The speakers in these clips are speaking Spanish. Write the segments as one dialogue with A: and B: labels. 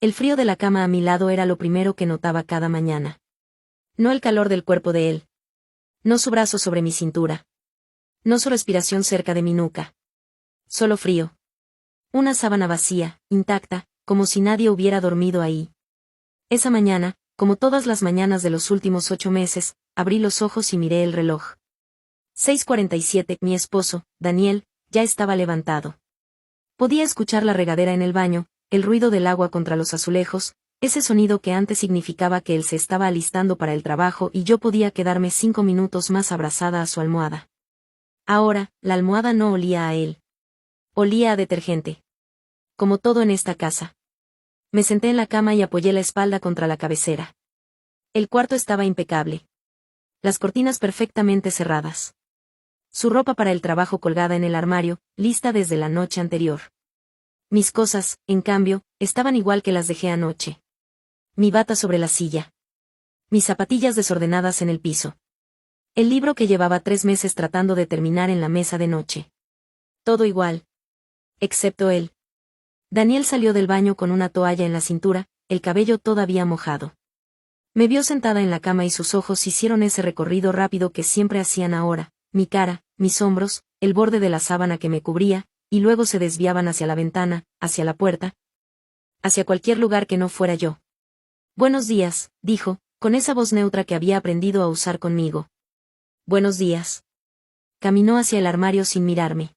A: El frío de la cama a mi lado era lo primero que notaba cada mañana. No el calor del cuerpo de él. No su brazo sobre mi cintura. No su respiración cerca de mi nuca. Solo frío. Una sábana vacía, intacta, como si nadie hubiera dormido ahí. Esa mañana, como todas las mañanas de los últimos 8 meses, abrí los ojos y miré el reloj. 6:47. Mi esposo, Daniel, ya estaba levantado. Podía escuchar la regadera en el baño, el ruido del agua contra los azulejos, ese sonido que antes significaba que él se estaba alistando para el trabajo y yo podía quedarme 5 minutos más abrazada a su almohada. Ahora, la almohada no olía a él. Olía a detergente. Como todo en esta casa. Me senté en la cama y apoyé la espalda contra la cabecera. El cuarto estaba impecable. Las cortinas perfectamente cerradas. Su ropa para el trabajo colgada en el armario, lista desde la noche anterior. Mis cosas, en cambio, estaban igual que las dejé anoche. Mi bata sobre la silla. Mis zapatillas desordenadas en el piso. El libro que llevaba 3 meses tratando de terminar en la mesa de noche. Todo igual. Excepto él. Daniel salió del baño con una toalla en la cintura, el cabello todavía mojado. Me vio sentada en la cama y sus ojos hicieron ese recorrido rápido que siempre hacían ahora, mi cara, mis hombros, el borde de la sábana que me cubría, y luego se desviaban hacia la ventana, hacia la puerta, hacia cualquier lugar que no fuera yo. Buenos días, dijo, con esa voz neutra que había aprendido a usar conmigo. Buenos días. Caminó hacia el armario sin mirarme.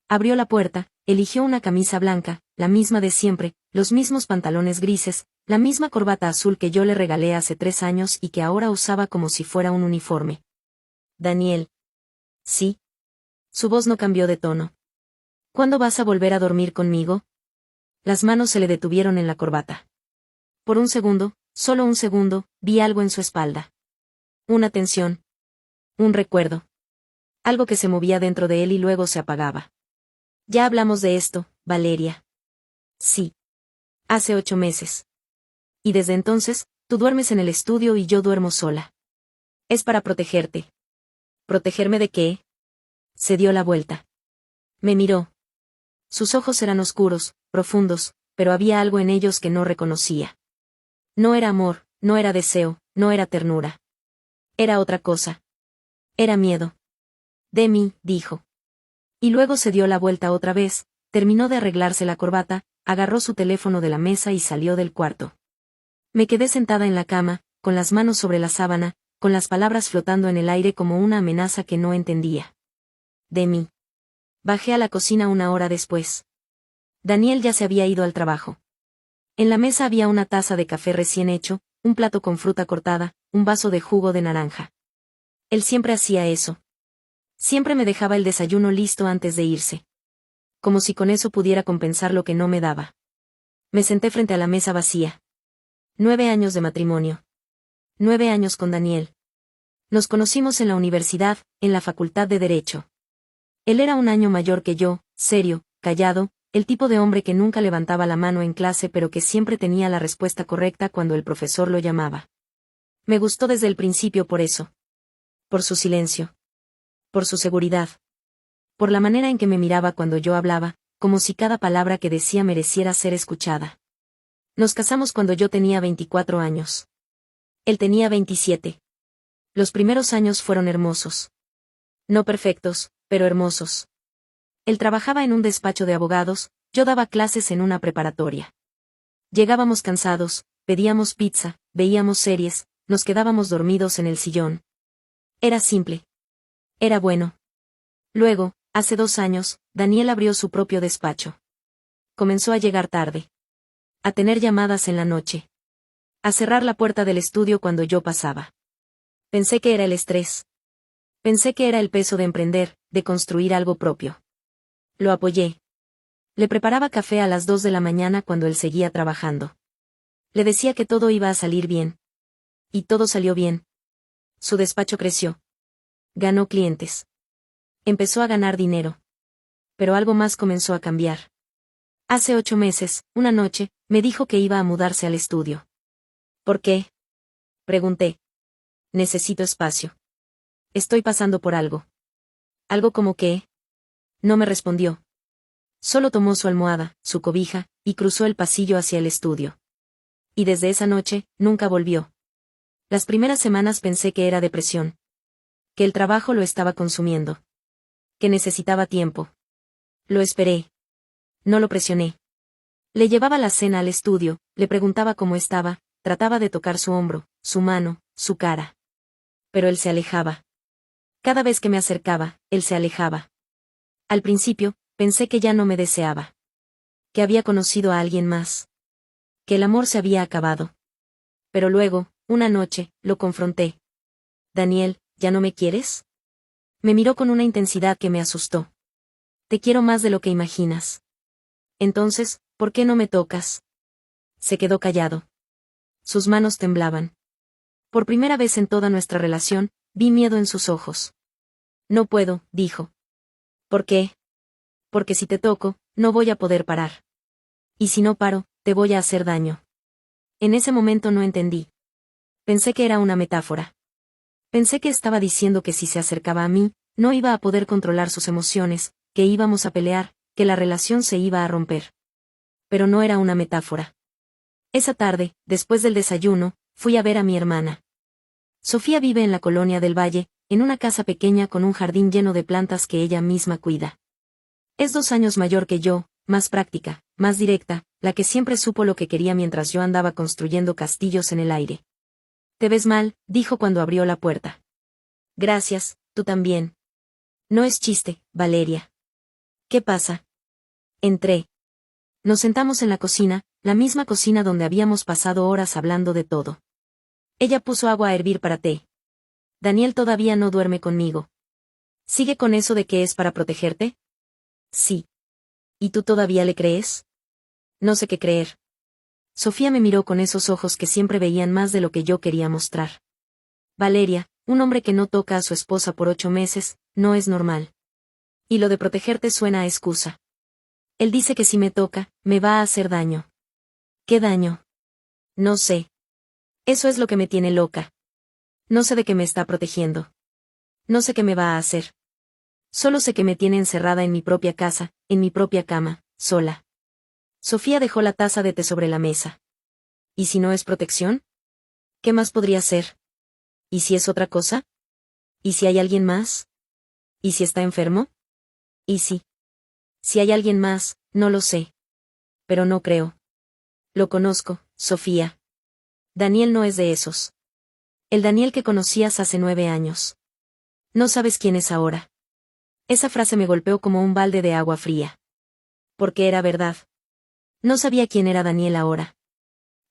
A: Abrió la puerta, eligió una camisa blanca, la misma de siempre, los mismos pantalones grises, la misma corbata azul que yo le regalé hace 3 años y que ahora usaba como si fuera un uniforme. Daniel. Sí. Su voz no cambió de tono. ¿Cuándo vas a volver a dormir conmigo? Las manos se le detuvieron en la corbata. Por un segundo, solo un segundo, vi algo en su espalda. Una tensión. Un recuerdo. Algo que se movía dentro de él y luego se apagaba. Ya hablamos de esto, Valeria. Sí. Hace 8 meses. Y desde entonces, tú duermes en el estudio y yo duermo sola. Es para protegerte. ¿Protegerme de qué? Se dio la vuelta. Me miró. Sus ojos eran oscuros, profundos, pero había algo en ellos que no reconocía. No era amor, no era deseo, no era ternura. Era otra cosa. Era miedo. De mí, dijo. Y luego se dio la vuelta otra vez, terminó de arreglarse la corbata, agarró su teléfono de la mesa y salió del cuarto. Me quedé sentada en la cama, con las manos sobre la sábana, con las palabras flotando en el aire como una amenaza que no entendía. De mí. Bajé a la cocina 1 hora después. Daniel ya se había ido al trabajo. En la mesa había una taza de café recién hecho, un plato con fruta cortada, un vaso de jugo de naranja. Él siempre hacía eso. Siempre me dejaba el desayuno listo antes de irse. Como si con eso pudiera compensar lo que no me daba. Me senté frente a la mesa vacía. 9 años de matrimonio. 9 años con Daniel. Nos conocimos en la universidad, en la facultad de Derecho. Él era 1 año mayor que yo, serio, callado, el tipo de hombre que nunca levantaba la mano en clase pero que siempre tenía la respuesta correcta cuando el profesor lo llamaba. Me gustó desde el principio por eso. Por su silencio. Por su seguridad. Por la manera en que me miraba cuando yo hablaba, como si cada palabra que decía mereciera ser escuchada. Nos casamos cuando yo tenía 24 años. Él tenía 27. Los primeros años fueron hermosos. No perfectos, pero hermosos. Él trabajaba en un despacho de abogados, yo daba clases en una preparatoria. Llegábamos cansados, pedíamos pizza, veíamos series, nos quedábamos dormidos en el sillón. Era simple. Era bueno. Luego, hace 2 años, Daniel abrió su propio despacho. Comenzó a llegar tarde. A tener llamadas en la noche. A cerrar la puerta del estudio cuando yo pasaba. Pensé que era el estrés. Pensé que era el peso de emprender, de construir algo propio. Lo apoyé. Le preparaba café a las 2 de la mañana cuando él seguía trabajando. Le decía que todo iba a salir bien. Y todo salió bien. Su despacho creció. Ganó clientes. Empezó a ganar dinero. Pero algo más comenzó a cambiar. Hace 8 meses, una noche, me dijo que iba a mudarse al estudio. ¿Por qué? Pregunté. Necesito espacio. Estoy pasando por algo. ¿Algo como qué? No me respondió. Solo tomó su almohada, su cobija, y cruzó el pasillo hacia el estudio. Y desde esa noche, nunca volvió. Las primeras semanas pensé que era depresión. Que el trabajo lo estaba consumiendo. Que necesitaba tiempo. Lo esperé. No lo presioné. Le llevaba la cena al estudio, le preguntaba cómo estaba, trataba de tocar su hombro, su mano, su cara. Pero él se alejaba. Cada vez que me acercaba, él se alejaba. Al principio, pensé que ya no me deseaba. Que había conocido a alguien más. Que el amor se había acabado. Pero luego, una noche, lo confronté. Daniel, ¿ya no me quieres? Me miró con una intensidad que me asustó. Te quiero más de lo que imaginas. Entonces, ¿por qué no me tocas? Se quedó callado. Sus manos temblaban. Por primera vez en toda nuestra relación, vi miedo en sus ojos. No puedo, dijo. ¿Por qué? Porque si te toco, no voy a poder parar. Y si no paro, te voy a hacer daño. En ese momento no entendí. Pensé que era una metáfora. Pensé que estaba diciendo que si se acercaba a mí, no iba a poder controlar sus emociones, que íbamos a pelear, que la relación se iba a romper. Pero no era una metáfora. Esa tarde, después del desayuno, fui a ver a mi hermana. Sofía vive en la colonia del Valle, en una casa pequeña con un jardín lleno de plantas que ella misma cuida. Es 2 años mayor que yo, más práctica, más directa, la que siempre supo lo que quería mientras yo andaba construyendo castillos en el aire. Te ves mal, dijo cuando abrió la puerta. Gracias, tú también. No es chiste, Valeria. ¿Qué pasa? Entré. Nos sentamos en la cocina, la misma cocina donde habíamos pasado horas hablando de todo. Ella puso agua a hervir para té. Daniel todavía no duerme conmigo. ¿Sigue con eso de que es para protegerte? Sí. ¿Y tú todavía le crees? No sé qué creer. Sofía me miró con esos ojos que siempre veían más de lo que yo quería mostrar. Valeria, un hombre que no toca a su esposa por 8 meses, no es normal. Y lo de protegerte suena a excusa. Él dice que si me toca, me va a hacer daño. ¿Qué daño? No sé. Eso es lo que me tiene loca. No sé de qué me está protegiendo. No sé qué me va a hacer. Solo sé que me tiene encerrada en mi propia casa, en mi propia cama, sola. Sofía dejó la taza de té sobre la mesa. ¿Y si no es protección? ¿Qué más podría ser? ¿Y si es otra cosa? ¿Y si hay alguien más? ¿Y si está enfermo? ¿Y si? Si hay alguien más, no lo sé. Pero no creo. Lo conozco, Sofía. Daniel no es de esos. El Daniel que conocías hace 9 años. No sabes quién es ahora. Esa frase me golpeó como un balde de agua fría. Porque era verdad. No sabía quién era Daniel ahora.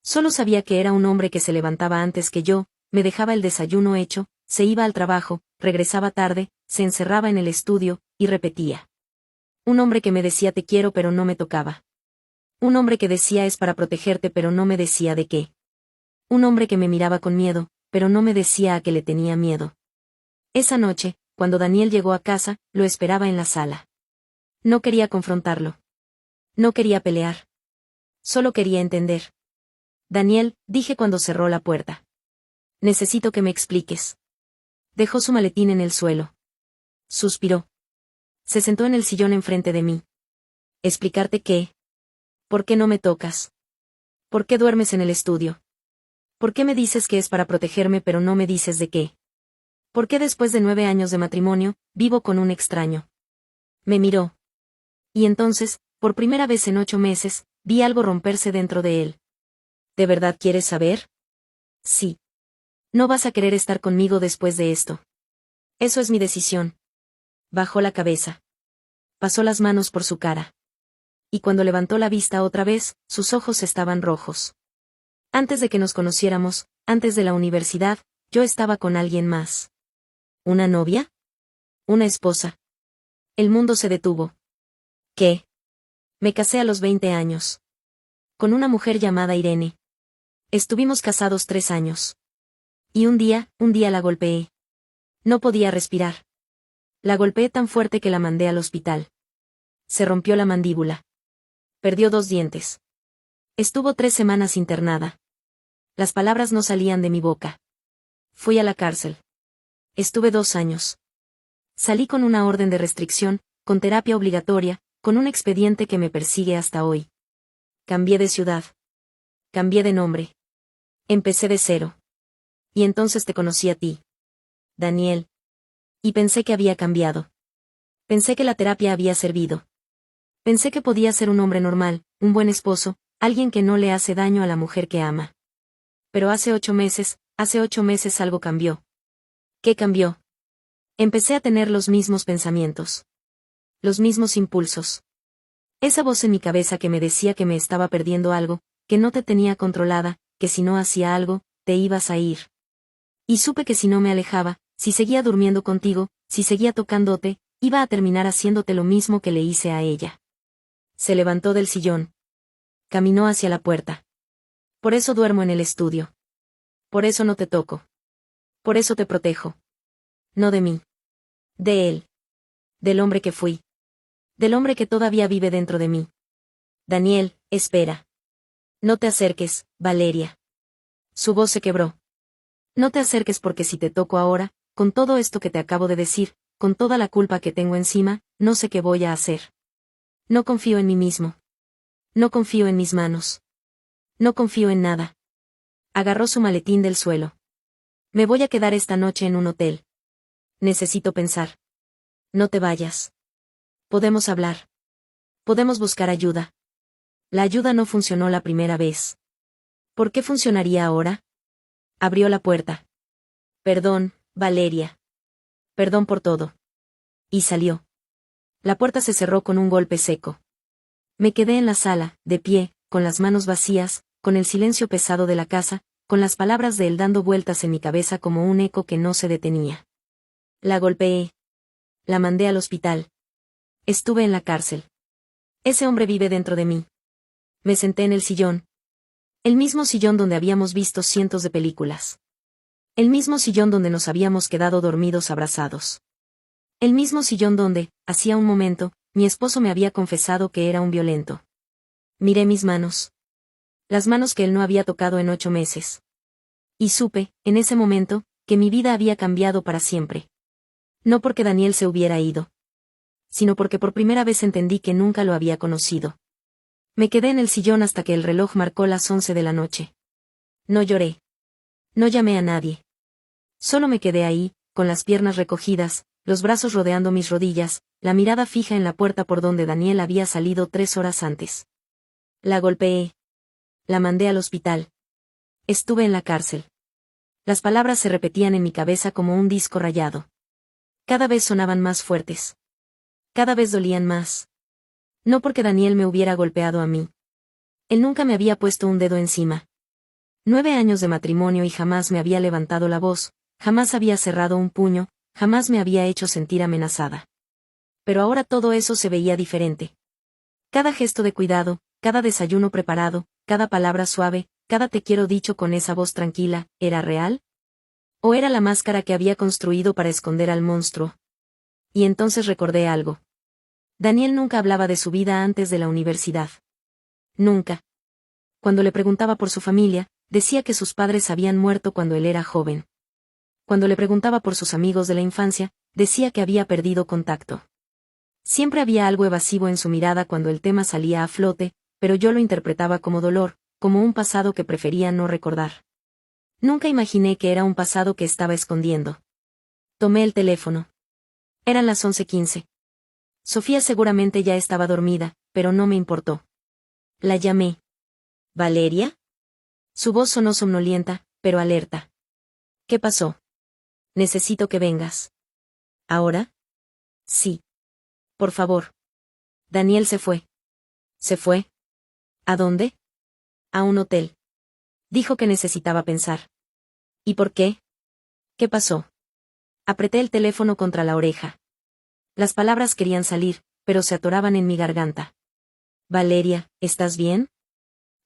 A: Solo sabía que era un hombre que se levantaba antes que yo, me dejaba el desayuno hecho, se iba al trabajo, regresaba tarde, se encerraba en el estudio, y repetía. Un hombre que me decía te quiero pero no me tocaba. Un hombre que decía es para protegerte pero no me decía de qué. Un hombre que me miraba con miedo, pero no me decía a qué le tenía miedo. Esa noche, cuando Daniel llegó a casa, lo esperaba en la sala. No quería confrontarlo. No quería pelear. Solo quería entender. Daniel, dije cuando cerró la puerta. Necesito que me expliques. Dejó su maletín en el suelo. Suspiró. Se sentó en el sillón enfrente de mí. ¿Explicarte qué? ¿Por qué no me tocas? ¿Por qué duermes en el estudio? ¿Por qué me dices que es para protegerme pero no me dices de qué? ¿Por qué después de 9 años de matrimonio, vivo con un extraño? Me miró. Y entonces, por primera vez en 8 meses, vi algo romperse dentro de él. ¿De verdad quieres saber? Sí. No vas a querer estar conmigo después de esto. Eso es mi decisión. Bajó la cabeza. Pasó las manos por su cara. Y cuando levantó la vista otra vez, sus ojos estaban rojos. Antes de que nos conociéramos, antes de la universidad, yo estaba con alguien más. ¿Una novia? ¿Una esposa? El mundo se detuvo. ¿Qué? Me casé a los 20 años. Con una mujer llamada Irene. Estuvimos casados 3 años. Y un día la golpeé. No podía respirar. La golpeé tan fuerte que la mandé al hospital. Se rompió la mandíbula. Perdió 2 dientes. Estuvo 3 semanas internada. Las palabras no salían de mi boca. Fui a la cárcel. Estuve 2 años. Salí con una orden de restricción, con terapia obligatoria, con un expediente que me persigue hasta hoy. Cambié de ciudad. Cambié de nombre. Empecé de cero. Y entonces te conocí a ti, Daniel. Y pensé que había cambiado. Pensé que la terapia había servido. Pensé que podía ser un hombre normal, un buen esposo, alguien que no le hace daño a la mujer que ama. Pero hace 8 meses algo cambió. ¿Qué cambió? Empecé a tener los mismos pensamientos. Los mismos impulsos. Esa voz en mi cabeza que me decía que me estaba perdiendo algo, que no te tenía controlada, que si no hacía algo, te ibas a ir. Y supe que si no me alejaba, si seguía durmiendo contigo, si seguía tocándote, iba a terminar haciéndote lo mismo que le hice a ella. Se levantó del sillón. Caminó hacia la puerta. Por eso duermo en el estudio. Por eso no te toco. Por eso te protejo. No de mí. De él. Del hombre que fui. Del hombre que todavía vive dentro de mí. Daniel, espera. No te acerques, Valeria. Su voz se quebró. No te acerques porque si te toco ahora, con todo esto que te acabo de decir, con toda la culpa que tengo encima, no sé qué voy a hacer. No confío en mí mismo. No confío en mis manos. No confío en nada. Agarró su maletín del suelo. Me voy a quedar esta noche en un hotel. Necesito pensar. No te vayas. Podemos hablar. Podemos buscar ayuda. La ayuda no funcionó la primera vez. ¿Por qué funcionaría ahora? Abrió la puerta. Perdón, Valeria. Perdón por todo. Y salió. La puerta se cerró con un golpe seco. Me quedé en la sala, de pie, con las manos vacías, con el silencio pesado de la casa, con las palabras de él dando vueltas en mi cabeza como un eco que no se detenía. La golpeé. La mandé al hospital. Estuve en la cárcel. Ese hombre vive dentro de mí. Me senté en el sillón. El mismo sillón donde habíamos visto cientos de películas. El mismo sillón donde nos habíamos quedado dormidos abrazados. El mismo sillón donde, hacía un momento, mi esposo me había confesado que era un violento. Miré mis manos. Las manos que él no había tocado en 8 meses. Y supe, en ese momento, que mi vida había cambiado para siempre. No porque Daniel se hubiera ido. Sino porque por primera vez entendí que nunca lo había conocido. Me quedé en el sillón hasta que el reloj marcó las 11 de la noche. No lloré. No llamé a nadie. Solo me quedé ahí, con las piernas recogidas, los brazos rodeando mis rodillas, la mirada fija en la puerta por donde Daniel había salido 3 horas antes. La golpeé. La mandé al hospital. Estuve en la cárcel. Las palabras se repetían en mi cabeza como un disco rayado. Cada vez sonaban más fuertes. Cada vez dolían más. No porque Daniel me hubiera golpeado a mí. Él nunca me había puesto un dedo encima. 9 años de matrimonio y jamás me había levantado la voz, jamás había cerrado un puño, jamás me había hecho sentir amenazada. Pero ahora todo eso se veía diferente. Cada gesto de cuidado, cada desayuno preparado, cada palabra suave, cada te quiero dicho con esa voz tranquila, ¿era real? ¿O era la máscara que había construido para esconder al monstruo? Y entonces recordé algo. Daniel nunca hablaba de su vida antes de la universidad. Nunca. Cuando le preguntaba por su familia, decía que sus padres habían muerto cuando él era joven. Cuando le preguntaba por sus amigos de la infancia, decía que había perdido contacto. Siempre había algo evasivo en su mirada cuando el tema salía a flote, pero yo lo interpretaba como dolor, como un pasado que prefería no recordar. Nunca imaginé que era un pasado que estaba escondiendo. Tomé el teléfono. Eran las 11:15. Sofía seguramente ya estaba dormida, pero no me importó. La llamé. ¿Valeria? Su voz sonó somnolienta, pero alerta. ¿Qué pasó? Necesito que vengas. ¿Ahora? Sí. Por favor. Daniel se fue. ¿Se fue? ¿A dónde? A un hotel. Dijo que necesitaba pensar. ¿Y por qué? ¿Qué pasó? Apreté el teléfono contra la oreja. Las palabras querían salir, pero se atoraban en mi garganta. Valeria, ¿estás bien?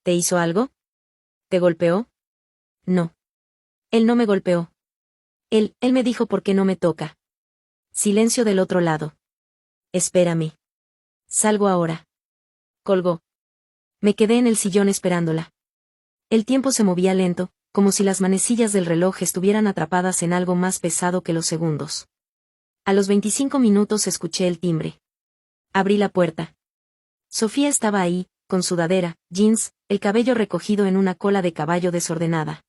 A: ¿Te hizo algo? ¿Te golpeó? No. Él no me golpeó. Él me dijo por qué no me toca. Silencio del otro lado. Espérame. Salgo ahora. Colgó. Me quedé en el sillón esperándola. El tiempo se movía lento, como si las manecillas del reloj estuvieran atrapadas en algo más pesado que los segundos. A los 25 minutos escuché el timbre. Abrí la puerta. Sofía estaba ahí, con sudadera, jeans, el cabello recogido en una cola de caballo desordenada.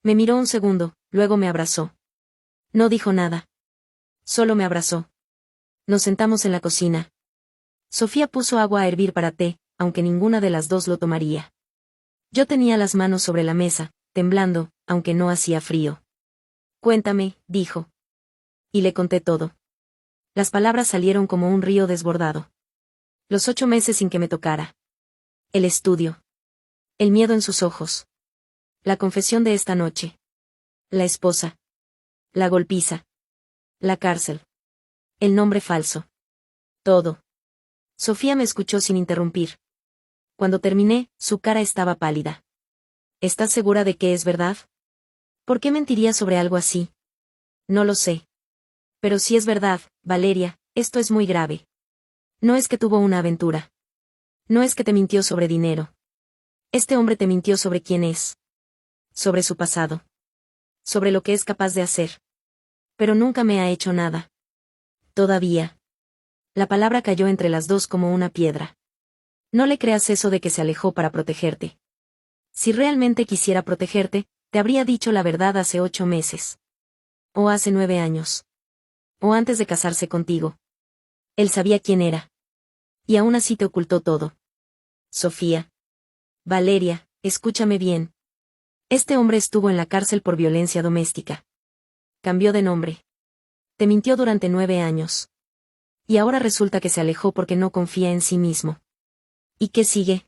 A: Me miró un segundo, luego me abrazó. No dijo nada. Solo me abrazó. Nos sentamos en la cocina. Sofía puso agua a hervir para té, aunque ninguna de las dos lo tomaría. Yo tenía las manos sobre la mesa, temblando, aunque no hacía frío. Cuéntame, dijo. Y le conté todo. Las palabras salieron como un río desbordado. Los 8 meses sin que me tocara. El estudio. El miedo en sus ojos. La confesión de esta noche. La esposa. La golpiza. La cárcel. El nombre falso. Todo. Sofía me escuchó sin interrumpir. Cuando terminé, su cara estaba pálida. ¿Estás segura de que es verdad? ¿Por qué mentiría sobre algo así? No lo sé. Pero si es verdad, Valeria, esto es muy grave. No es que tuvo una aventura. No es que te mintió sobre dinero. Este hombre te mintió sobre quién es. Sobre su pasado. Sobre lo que es capaz de hacer. Pero nunca me ha hecho nada. Todavía. La palabra cayó entre las dos como una piedra. No le creas eso de que se alejó para protegerte. Si realmente quisiera protegerte, te habría dicho la verdad hace 8 meses. O hace 9 años. O antes de casarse contigo. Él sabía quién era. Y aún así te ocultó todo. Sofía. Valeria, escúchame bien. Este hombre estuvo en la cárcel por violencia doméstica. Cambió de nombre. Te mintió durante 9 años. Y ahora resulta que se alejó porque no confía en sí mismo. ¿Y qué sigue?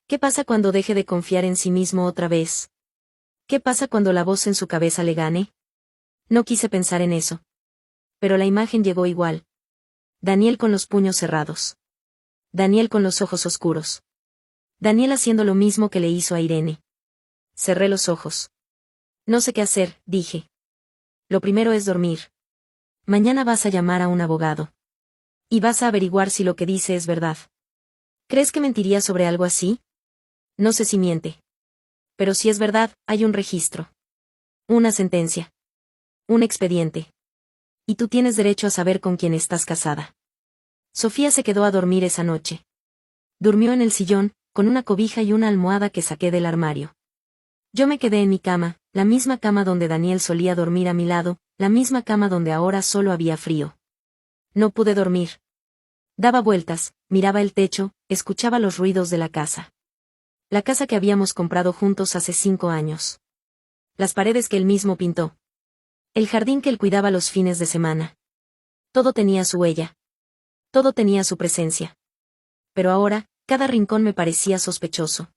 A: ¿Qué pasa cuando deje de confiar en sí mismo otra vez? ¿Qué pasa cuando la voz en su cabeza le gane? No quise pensar en eso. Pero la imagen llegó igual. Daniel con los puños cerrados. Daniel con los ojos oscuros. Daniel haciendo lo mismo que le hizo a Irene. Cerré los ojos. No sé qué hacer, dije. Lo primero es dormir. Mañana vas a llamar a un abogado. Y vas a averiguar si lo que dice es verdad. ¿Crees que mentiría sobre algo así? No sé si miente. Pero si es verdad, hay un registro. Una sentencia. Un expediente. Y tú tienes derecho a saber con quién estás casada. Sofía se quedó a dormir esa noche. Durmió en el sillón, con una cobija y una almohada que saqué del armario. Yo me quedé en mi cama, la misma cama donde Daniel solía dormir a mi lado, la misma cama donde ahora solo había frío. No pude dormir. Daba vueltas, miraba el techo, escuchaba los ruidos de la casa. La casa que habíamos comprado juntos hace 5 años. Las paredes que él mismo pintó. El jardín que él cuidaba los fines de semana. Todo tenía su huella. Todo tenía su presencia. Pero ahora, cada rincón me parecía sospechoso.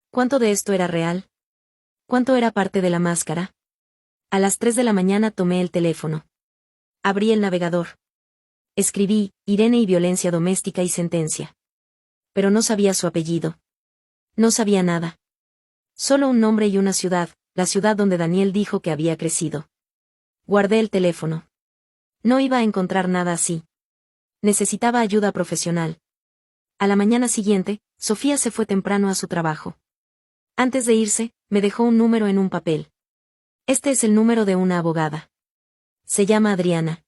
A: ¿Cuánto de esto era real? ¿Cuánto era parte de la máscara? A las 3 de la mañana tomé el teléfono. Abrí el navegador. Escribí, Irene y violencia doméstica y sentencia. Pero no sabía su apellido. No sabía nada. Solo un nombre y una ciudad, la ciudad donde Daniel dijo que había crecido. Guardé el teléfono. No iba a encontrar nada así. Necesitaba ayuda profesional. A la mañana siguiente, Sofía se fue temprano a su trabajo. Antes de irse, me dejó un número en un papel. Este es el número de una abogada. Se llama Adriana.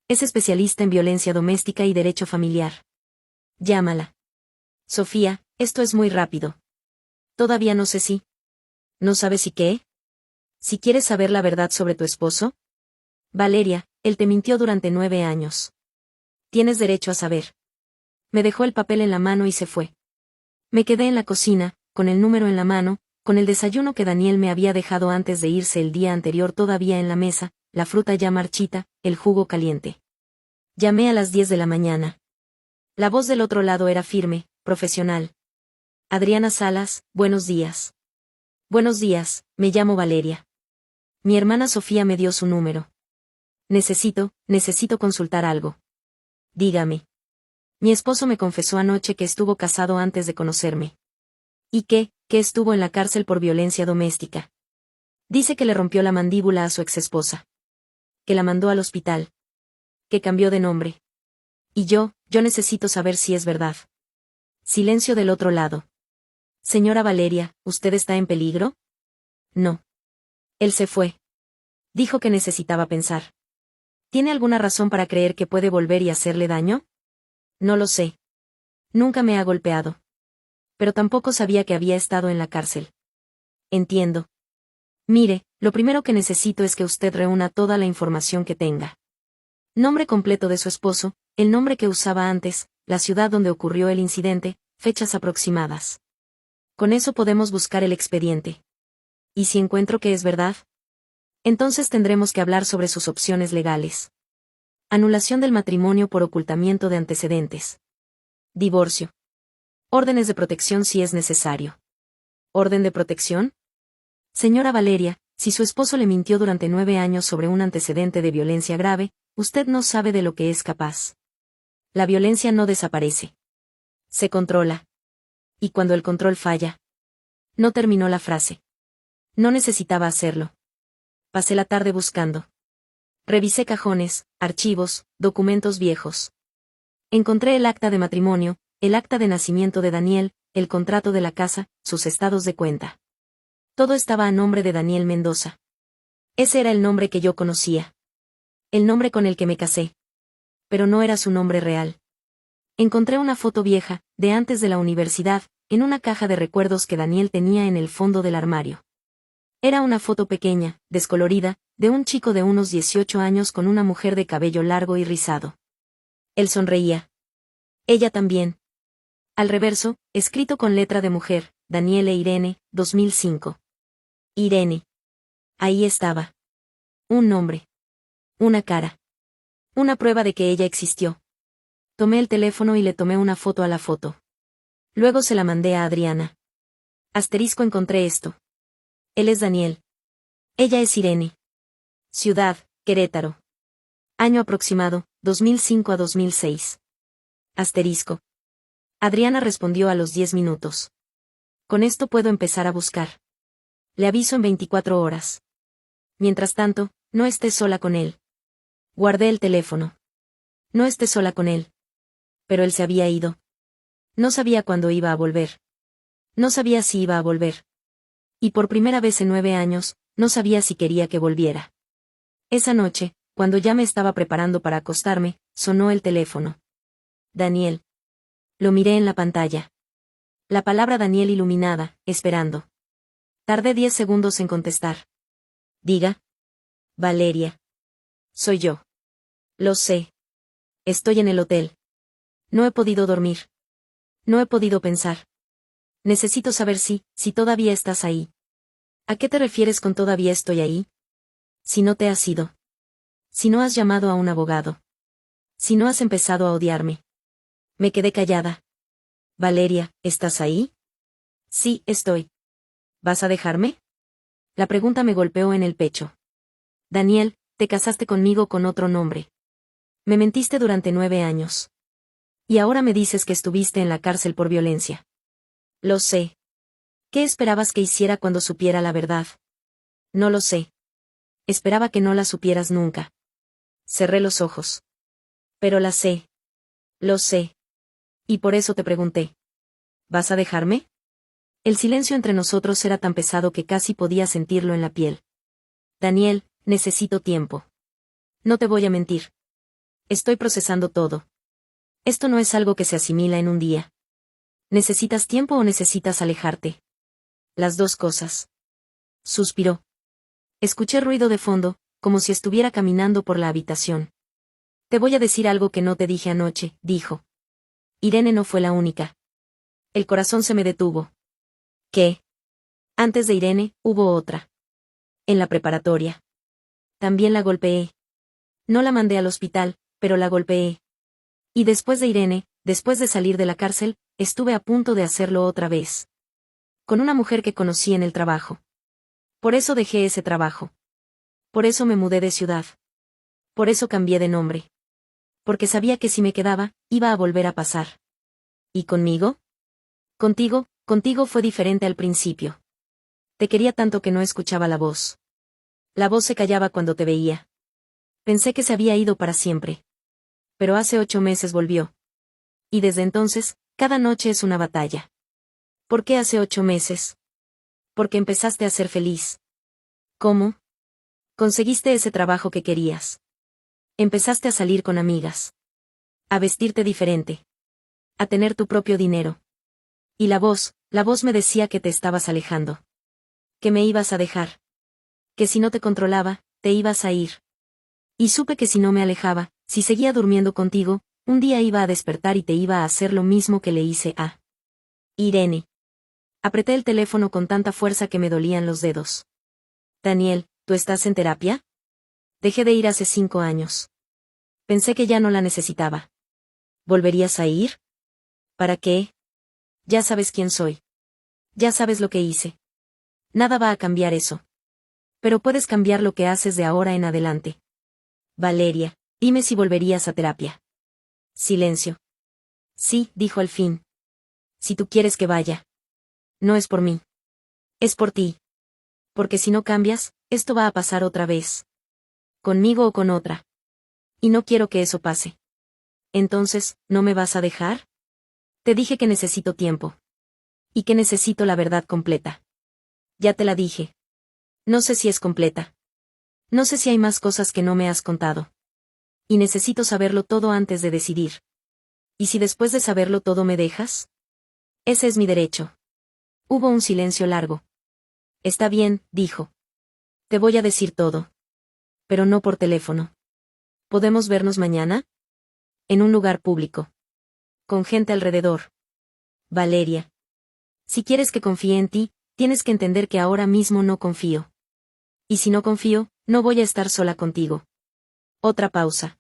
A: Es especialista en violencia doméstica y derecho familiar. Llámala. Sofía, esto es muy rápido. Todavía no sé si. ¿No sabes si qué? Si quieres saber la verdad sobre tu esposo. Valeria, él te mintió durante 9 años. Tienes derecho a saber. Me dejó el papel en la mano y se fue. Me quedé en la cocina, con el número en la mano, con el desayuno que Daniel me había dejado antes de irse el día anterior todavía en la mesa, la fruta ya marchita, el jugo caliente. Llamé a las 10 de la mañana. La voz del otro lado era firme, profesional. Adriana Salas, buenos días. Buenos días, me llamo Valeria. Mi hermana Sofía me dio su número. Necesito consultar algo. Dígame. Mi esposo me confesó anoche que estuvo casado antes de conocerme. ¿Y que estuvo en la cárcel por violencia doméstica? Dice que le rompió la mandíbula a su exesposa. Que la mandó al hospital. Que cambió de nombre. Y yo necesito saber si es verdad. Silencio del otro lado. Señora Valeria, ¿usted está en peligro? No. Él se fue. Dijo que necesitaba pensar. ¿Tiene alguna razón para creer que puede volver y hacerle daño? No lo sé. Nunca me ha golpeado. Pero tampoco sabía que había estado en la cárcel. Entiendo. Mire, lo primero que necesito es que usted reúna toda la información que tenga. Nombre completo de su esposo, el nombre que usaba antes, la ciudad donde ocurrió el incidente, fechas aproximadas. Con eso podemos buscar el expediente. ¿Y si encuentro que es verdad? Entonces tendremos que hablar sobre sus opciones legales. Anulación del matrimonio por ocultamiento de antecedentes. Divorcio. Órdenes de protección si es necesario. ¿Orden de protección? Señora Valeria, si su esposo le mintió durante 9 años sobre un antecedente de violencia grave, usted no sabe de lo que es capaz. La violencia no desaparece. Se controla. Y cuando el control falla. No terminó la frase. No necesitaba hacerlo. Pasé la tarde buscando. Revisé cajones, archivos, documentos viejos. Encontré el acta de matrimonio, el acta de nacimiento de Daniel, el contrato de la casa, sus estados de cuenta. Todo estaba a nombre de Daniel Mendoza. Ese era el nombre que yo conocía. El nombre con el que me casé. Pero no era su nombre real. Encontré una foto vieja, de antes de la universidad, en una caja de recuerdos que Daniel tenía en el fondo del armario. Era una foto pequeña, descolorida, de un chico de unos 18 años con una mujer de cabello largo y rizado. Él sonreía. Ella también. Al reverso, escrito con letra de mujer, Daniel e Irene, 2005. Irene. Ahí estaba. Un nombre. Una cara. Una prueba de que ella existió. Tomé el teléfono y le tomé una foto a la foto. Luego se la mandé a Adriana. Asterisco encontré esto. Él es Daniel. Ella es Irene. Ciudad, Querétaro. Año aproximado, 2005 a 2006. Asterisco. Adriana respondió a los 10 minutos. Con esto puedo empezar a buscar. Le aviso en 24 horas. Mientras tanto, no estés sola con él. Guardé el teléfono. No estés sola con él. Pero él se había ido. No sabía cuándo iba a volver. No sabía si iba a volver. Y por primera vez en 9 años, no sabía si quería que volviera. Esa noche, cuando ya me estaba preparando para acostarme, sonó el teléfono. Daniel. Lo miré en la pantalla. La palabra Daniel iluminada, esperando. Tardé 10 segundos en contestar. Diga. Valeria. Soy yo. Lo sé. Estoy en el hotel. No he podido dormir. No he podido pensar. Necesito saber si todavía estás ahí. ¿A qué te refieres con todavía estoy ahí? Si no te has ido. Si no has llamado a un abogado. Si no has empezado a odiarme. Me quedé callada. Valeria, ¿estás ahí? Sí, estoy. ¿Vas a dejarme? La pregunta me golpeó en el pecho. Daniel, te casaste conmigo con otro nombre. Me mentiste durante 9 años. Y ahora me dices que estuviste en la cárcel por violencia. Lo sé. ¿Qué esperabas que hiciera cuando supiera la verdad? No lo sé. Esperaba que no la supieras nunca. Cerré los ojos. Pero la sé. Lo sé. Y por eso te pregunté. ¿Vas a dejarme? El silencio entre nosotros era tan pesado que casi podía sentirlo en la piel. Daniel, necesito tiempo. No te voy a mentir. Estoy procesando todo. Esto no es algo que se asimila en un día. ¿Necesitas tiempo o necesitas alejarte? Las dos cosas. Suspiró. Escuché ruido de fondo, como si estuviera caminando por la habitación. Te voy a decir algo que no te dije anoche, dijo. Irene no fue la única. El corazón se me detuvo. ¿Qué? Antes de Irene, hubo otra. En la preparatoria. También la golpeé. No la mandé al hospital, pero la golpeé. Y después de Irene, después de salir de la cárcel, estuve a punto de hacerlo otra vez. Con una mujer que conocí en el trabajo. Por eso dejé ese trabajo. Por eso me mudé de ciudad. Por eso cambié de nombre. Porque sabía que si me quedaba, iba a volver a pasar. ¿Y conmigo? Contigo fue diferente al principio. Te quería tanto que no escuchaba la voz. La voz se callaba cuando te veía. Pensé que se había ido para siempre. Pero hace 8 meses volvió. Y desde entonces, cada noche es una batalla. ¿Por qué hace 8 meses? Porque empezaste a ser feliz. ¿Cómo? Conseguiste ese trabajo que querías. Empezaste a salir con amigas. A vestirte diferente. A tener tu propio dinero. Y la voz me decía que te estabas alejando. Que me ibas a dejar. Que si no te controlaba, te ibas a ir. Y supe que si no me alejaba, si seguía durmiendo contigo, un día iba a despertar y te iba a hacer lo mismo que le hice a Irene. Apreté el teléfono con tanta fuerza que me dolían los dedos. Daniel, ¿tú estás en terapia? Dejé de ir hace 5 años. Pensé que ya no la necesitaba. ¿Volverías a ir? ¿Para qué? Ya sabes quién soy. Ya sabes lo que hice. Nada va a cambiar eso. Pero puedes cambiar lo que haces de ahora en adelante. Valeria, dime si volverías a terapia. Silencio. Sí, dijo al fin. Si tú quieres que vaya. No es por mí. Es por ti. Porque si no cambias, esto va a pasar otra vez. Conmigo o con otra. Y no quiero que eso pase. Entonces, ¿no me vas a dejar? Te dije que necesito tiempo. Y que necesito la verdad completa. Ya te la dije. No sé si es completa. No sé si hay más cosas que no me has contado. Y necesito saberlo todo antes de decidir. ¿Y si después de saberlo todo me dejas? Ese es mi derecho. Hubo un silencio largo. Está bien, dijo. Te voy a decir todo. Pero no por teléfono. ¿Podemos vernos mañana? En un lugar público. Con gente alrededor. Valeria. Si quieres que confíe en ti, tienes que entender que ahora mismo no confío. Y si no confío, no voy a estar sola contigo. Otra pausa.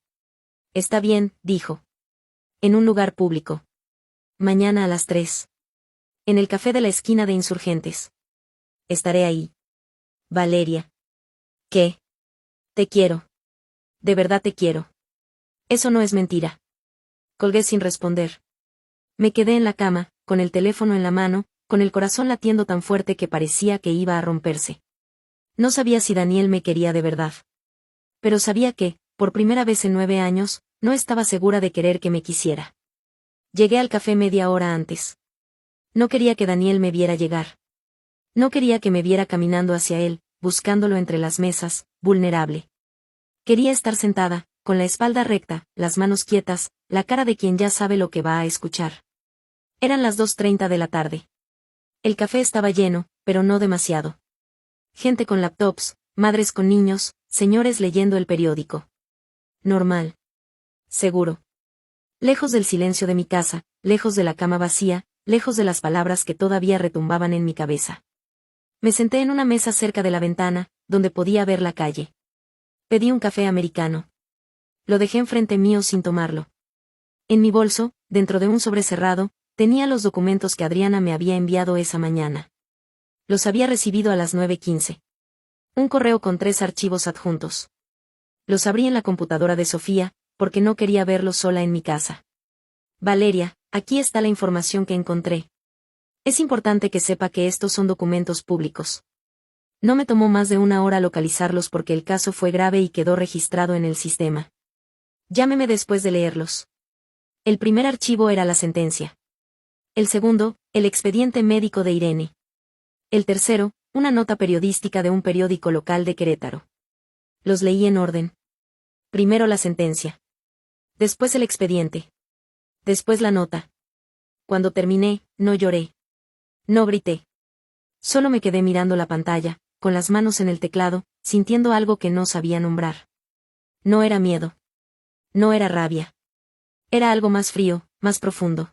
A: Está bien, dijo. En un lugar público. Mañana a las 3. En el café de la esquina de Insurgentes. Estaré ahí. Valeria. ¿Qué? Te quiero. De verdad te quiero. Eso no es mentira. Colgué sin responder. Me quedé en la cama, con el teléfono en la mano, con el corazón latiendo tan fuerte que parecía que iba a romperse. No sabía si Daniel me quería de verdad. Pero sabía que, por primera vez en 9 años, no estaba segura de querer que me quisiera. Llegué al café media hora antes. No quería que Daniel me viera llegar. No quería que me viera caminando hacia él, buscándolo entre las mesas, vulnerable. Quería estar sentada, con la espalda recta, las manos quietas, la cara de quien ya sabe lo que va a escuchar. Eran las 2:30 de la tarde. El café estaba lleno, pero no demasiado. Gente con laptops, madres con niños, señores leyendo el periódico. Normal. Seguro. Lejos del silencio de mi casa, lejos de la cama vacía, lejos de las palabras que todavía retumbaban en mi cabeza. Me senté en una mesa cerca de la ventana, donde podía ver la calle. Pedí un café americano. Lo dejé enfrente mío sin tomarlo. En mi bolso, dentro de un sobre cerrado, tenía los documentos que Adriana me había enviado esa mañana. Los había recibido a las 9:15. Un correo con 3 archivos adjuntos. Los abrí en la computadora de Sofía, porque no quería verlos sola en mi casa. Valeria, aquí está la información que encontré. Es importante que sepa que estos son documentos públicos. No me tomó más de 1 hora localizarlos porque el caso fue grave y quedó registrado en el sistema. Llámeme después de leerlos. El primer archivo era la sentencia. El segundo, el expediente médico de Irene. El tercero, una nota periodística de un periódico local de Querétaro. Los leí en orden. Primero la sentencia. Después el expediente. Después la nota. Cuando terminé, no lloré. No grité. Solo me quedé mirando la pantalla, con las manos en el teclado, sintiendo algo que no sabía nombrar. No era miedo. No era rabia. Era algo más frío, más profundo.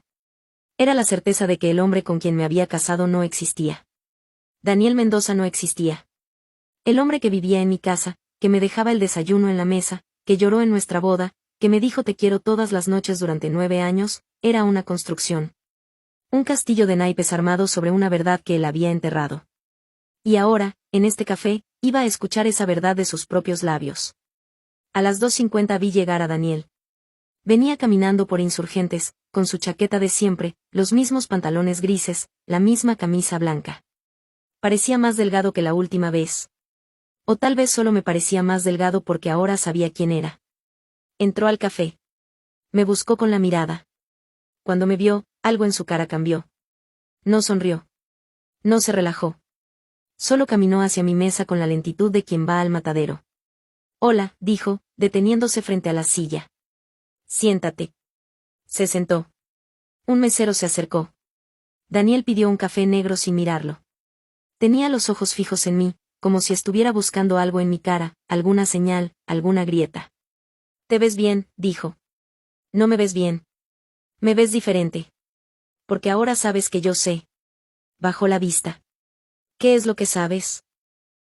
A: Era la certeza de que el hombre con quien me había casado no existía. Daniel Mendoza no existía. El hombre que vivía en mi casa, que me dejaba el desayuno en la mesa, que lloró en nuestra boda, que me dijo te quiero todas las noches durante 9 años, era una construcción. Un castillo de naipes armado sobre una verdad que él había enterrado. Y ahora, en este café, iba a escuchar esa verdad de sus propios labios. A las 2:50 vi llegar a Daniel. Venía caminando por Insurgentes, con su chaqueta de siempre, los mismos pantalones grises, la misma camisa blanca. Parecía más delgado que la última vez. O tal vez solo me parecía más delgado porque ahora sabía quién era. Entró al café. Me buscó con la mirada. Cuando me vio, algo en su cara cambió. No sonrió. No se relajó. Solo caminó hacia mi mesa con la lentitud de quien va al matadero. Hola, dijo, deteniéndose frente a la silla. Siéntate. Se sentó. Un mesero se acercó. Daniel pidió un café negro sin mirarlo. Tenía los ojos fijos en mí, como si estuviera buscando algo en mi cara, alguna señal, alguna grieta. «Te ves bien», dijo. «No me ves bien. Me ves diferente. Porque ahora sabes que yo sé». Bajó la vista. «¿Qué es lo que sabes?»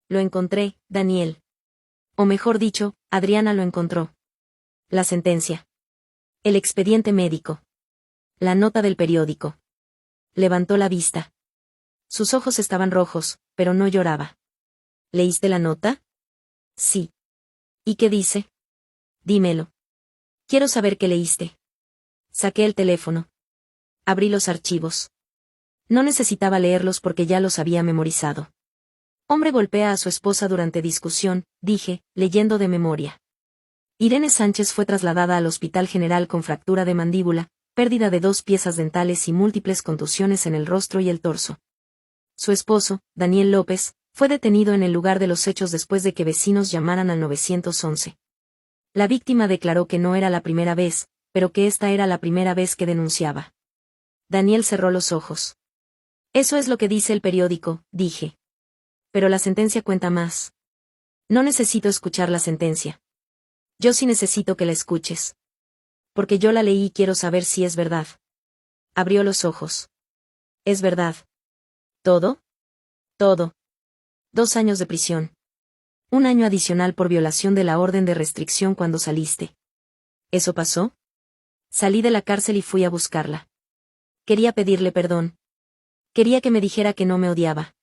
A: «Lo encontré, Daniel». O mejor dicho, Adriana lo encontró. La sentencia. El expediente médico. La nota del periódico. Levantó la vista. Sus ojos estaban rojos, pero no lloraba. «¿Leíste la nota?» «Sí». «¿Y qué dice?» «Dímelo. Quiero saber qué leíste». Saqué el teléfono. Abrí los archivos. No necesitaba leerlos porque ya los había memorizado. «Hombre golpea a su esposa durante discusión», dije, leyendo de memoria. Irene Sánchez fue trasladada al Hospital General con fractura de mandíbula, pérdida de 2 piezas dentales y múltiples contusiones en el rostro y el torso. Su esposo, Daniel López, fue detenido en el lugar de los hechos después de que vecinos llamaran al 911. La víctima declaró que no era la primera vez, pero que esta era la primera vez que denunciaba. Daniel cerró los ojos. «Eso es lo que dice el periódico», dije. «Pero la sentencia cuenta más». «No necesito escuchar la sentencia. Yo sí necesito que la escuches. Porque yo la leí y quiero saber si es verdad». Abrió los ojos. «¿Es verdad? ¿Todo?» «Todo. 2 años de prisión. 1 año adicional por violación de la orden de restricción cuando saliste». «¿Eso pasó?» «Salí de la cárcel y fui a buscarla. Quería pedirle perdón. Quería que me dijera que no me odiaba.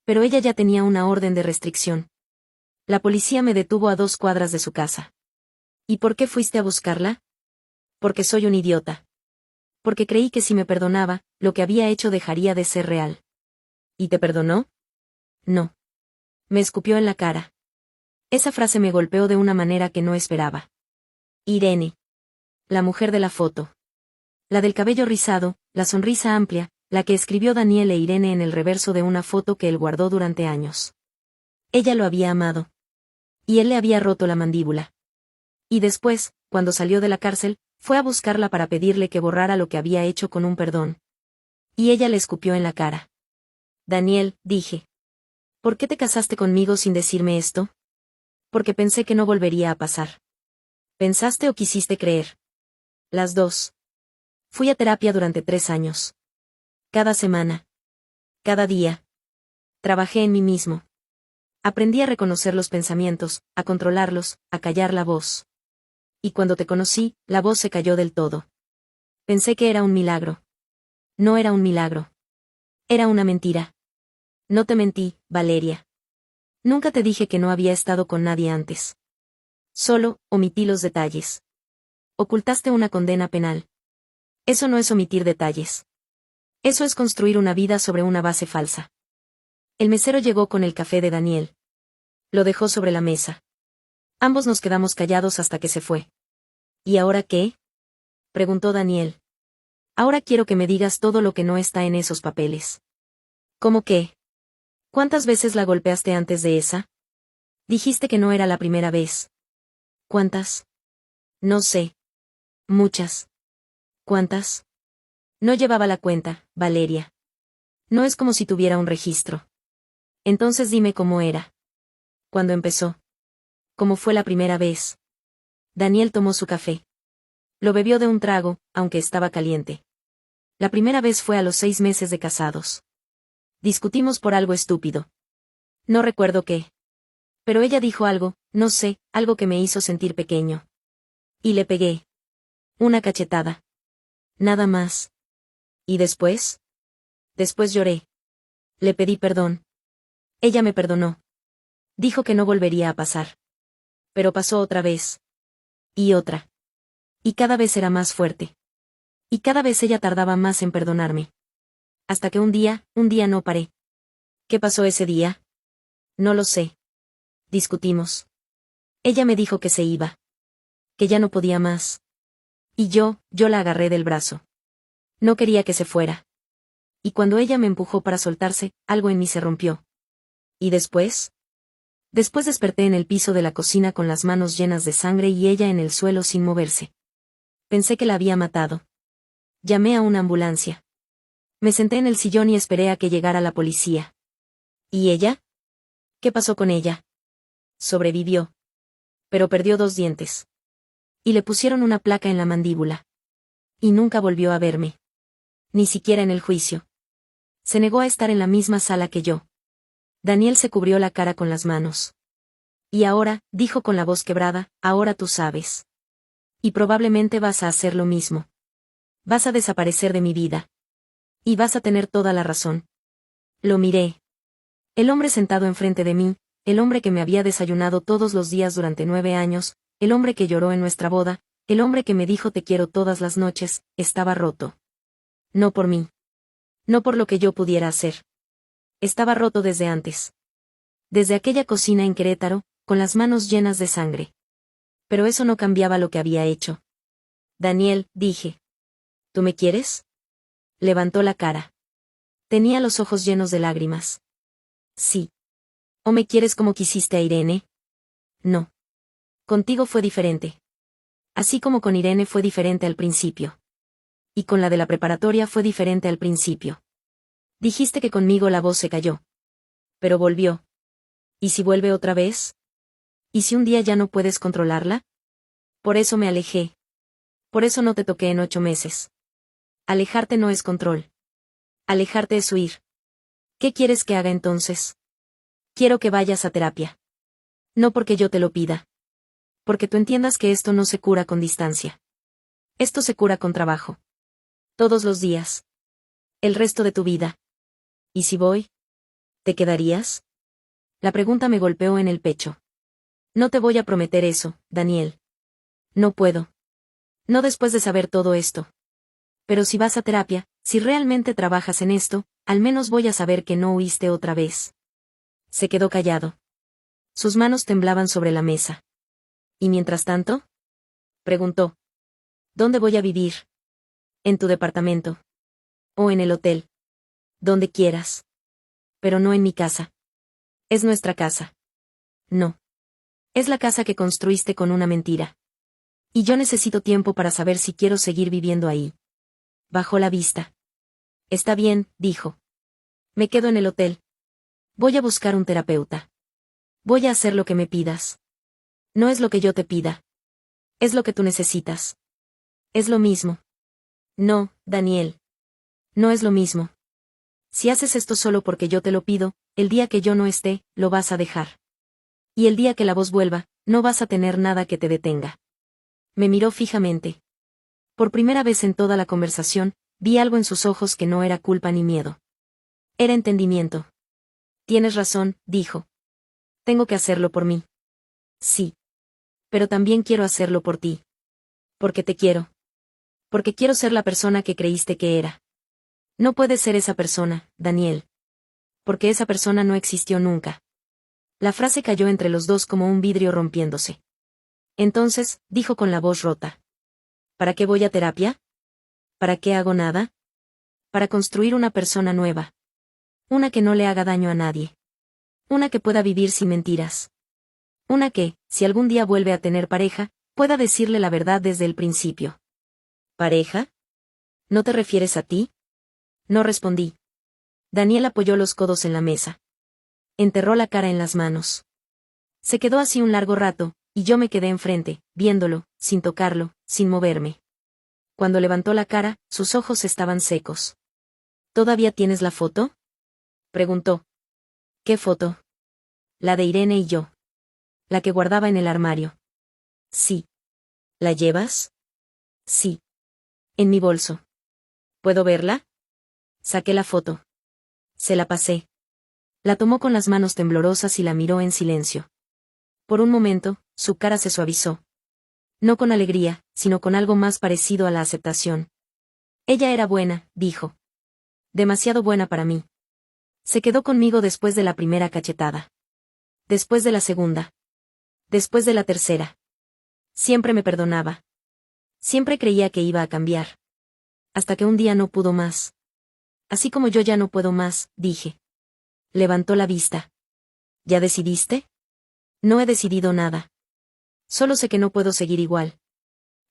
A: Pero ella ya tenía una orden de restricción. La policía me detuvo a 2 cuadras de su casa». «¿Y por qué fuiste a buscarla?» «Porque soy un idiota. Porque creí que si me perdonaba, lo que había hecho dejaría de ser real». «¿Y te perdonó?» «No». Me escupió en la cara. Esa frase me golpeó de una manera que no esperaba. Irene. La mujer de la foto. La del cabello rizado, la sonrisa amplia, la que escribió Daniel e Irene en el reverso de una foto que él guardó durante años. Ella lo había amado. Y él le había roto la mandíbula. Y después, cuando salió de la cárcel, fue a buscarla para pedirle que borrara lo que había hecho con un perdón. Y ella le escupió en la cara. «Daniel», dije. «¿Por qué te casaste conmigo sin decirme esto?» «Porque pensé que no volvería a pasar». «¿Pensaste o quisiste creer?» «Las dos». Fui a terapia durante 3 años. Cada semana. Cada día. Trabajé en mí mismo. Aprendí a reconocer los pensamientos, a controlarlos, a callar la voz. Y cuando te conocí, la voz se cayó del todo. Pensé que era un milagro. No era un milagro. Era una mentira. No te mentí, Valeria. Nunca te dije que no había estado con nadie antes. Solo, omití los detalles. Ocultaste una condena penal. Eso no es omitir detalles. Eso es construir una vida sobre una base falsa. El mesero llegó con el café de Daniel. Lo dejó sobre la mesa. Ambos nos quedamos callados hasta que se fue. ¿Y ahora qué?, preguntó Daniel. «Ahora quiero que me digas todo lo que no está en esos papeles». «¿Cómo qué? ¿Cuántas veces la golpeaste antes de esa?» «Dijiste que no era la primera vez». «¿Cuántas?» «No sé. Muchas». «¿Cuántas?» No llevaba la cuenta, Valeria. No es como si tuviera un registro. Entonces dime cómo era. ¿Cuándo empezó? ¿Cómo fue la primera vez?» Daniel tomó su café. Lo bebió de un trago, aunque estaba caliente. La primera vez fue a los 6 meses de casados. Discutimos por algo estúpido. No recuerdo qué. Pero ella dijo algo, no sé, algo que me hizo sentir pequeño. Y le pegué. Una cachetada. Nada más. ¿Y después? Después lloré. Le pedí perdón. Ella me perdonó. Dijo que no volvería a pasar. Pero pasó otra vez. Y otra. Y cada vez era más fuerte. Y cada vez ella tardaba más en perdonarme. Hasta que un día no paré. ¿Qué pasó ese día? No lo sé. Discutimos. Ella me dijo que se iba. Que ya no podía más. Y yo la agarré del brazo. No quería que se fuera. Y cuando ella me empujó para soltarse, algo en mí se rompió. ¿Y después? Después desperté en el piso de la cocina con las manos llenas de sangre y ella en el suelo sin moverse. Pensé que la había matado. Llamé a una ambulancia. Me senté en el sillón y esperé a que llegara la policía. ¿Y ella? ¿Qué pasó con ella? Sobrevivió. Pero perdió 2 dientes. Y le pusieron una placa en la mandíbula. Y nunca volvió a verme. Ni siquiera en el juicio. Se negó a estar en la misma sala que yo. Daniel se cubrió la cara con las manos. Y ahora, dijo con la voz quebrada, ahora tú sabes. Y probablemente vas a hacer lo mismo. Vas a desaparecer de mi vida. Y vas a tener toda la razón. Lo miré. El hombre sentado enfrente de mí, el hombre que me había desayunado todos los días durante 9 años, el hombre que lloró en nuestra boda, el hombre que me dijo te quiero todas las noches, estaba roto. No por mí. No por lo que yo pudiera hacer. Estaba roto desde antes. Desde aquella cocina en Querétaro, con las manos llenas de sangre. Pero eso no cambiaba lo que había hecho. Daniel, dije. ¿Tú me quieres? Levantó la cara. Tenía los ojos llenos de lágrimas. Sí. ¿O me quieres como quisiste a Irene? No. Contigo fue diferente. Así como con Irene fue diferente al principio. Y con la de la preparatoria fue diferente al principio. Dijiste que conmigo la voz se cayó. Pero volvió. ¿Y si vuelve otra vez? ¿Y si un día ya no puedes controlarla? Por eso me alejé. Por eso no te toqué en 8 meses. Alejarte no es control. Alejarte es huir. ¿Qué quieres que haga entonces? Quiero que vayas a terapia. No porque yo te lo pida. Porque tú entiendas que esto no se cura con distancia. Esto se cura con trabajo. Todos los días. El resto de tu vida. ¿Y si voy? ¿Te quedarías? La pregunta me golpeó en el pecho. No te voy a prometer eso, Daniel. No puedo. No después de saber todo esto. Pero si vas a terapia, si realmente trabajas en esto, al menos voy a saber que no huiste otra vez. Se quedó callado. Sus manos temblaban sobre la mesa. ¿Y mientras tanto? Preguntó. ¿Dónde voy a vivir? En tu departamento. O en el hotel. Donde quieras. Pero no en mi casa. Es nuestra casa. No. Es la casa que construiste con una mentira. Y yo necesito tiempo para saber si quiero seguir viviendo ahí. Bajó la vista. Está bien, dijo. Me quedo en el hotel. Voy a buscar un terapeuta. Voy a hacer lo que me pidas. No es lo que yo te pida. Es lo que tú necesitas. Es lo mismo. No, Daniel. No es lo mismo. Si haces esto solo porque yo te lo pido, el día que yo no esté, lo vas a dejar. Y el día que la voz vuelva, no vas a tener nada que te detenga. Me miró fijamente. Por primera vez en toda la conversación, vi algo en sus ojos que no era culpa ni miedo. Era entendimiento. Tienes razón, dijo. Tengo que hacerlo por mí. Sí. Pero también quiero hacerlo por ti. Porque te quiero. Porque quiero ser la persona que creíste que era. No puedes ser esa persona, Daniel. Porque esa persona no existió nunca. La frase cayó entre los dos como un vidrio rompiéndose. Entonces, dijo con la voz rota. ¿Para qué voy a terapia? ¿Para qué hago nada? Para construir una persona nueva. Una que no le haga daño a nadie. Una que pueda vivir sin mentiras. Una que, si algún día vuelve a tener pareja, pueda decirle la verdad desde el principio. ¿Pareja? ¿No te refieres a ti? No respondí. Daniel apoyó los codos en la mesa. Enterró la cara en las manos. Se quedó así un largo rato, y yo me quedé enfrente, viéndolo, sin tocarlo, sin moverme. Cuando levantó la cara, sus ojos estaban secos. ¿Todavía tienes la foto? Preguntó. ¿Qué foto? La de Irene y yo. La que guardaba en el armario. Sí. ¿La llevas? Sí. En mi bolso. ¿Puedo verla? Saqué la foto. Se la pasé. La tomó con las manos temblorosas y la miró en silencio. Por un momento, su cara se suavizó. No con alegría, sino con algo más parecido a la aceptación. Ella era buena, dijo. Demasiado buena para mí. Se quedó conmigo después de la primera cachetada. Después de la segunda. Después de la tercera. Siempre me perdonaba. Siempre creía que iba a cambiar. Hasta que un día no pudo más. Así como yo ya no puedo más, dije. Levantó la vista. ¿Ya decidiste? No he decidido nada. Solo sé que no puedo seguir igual.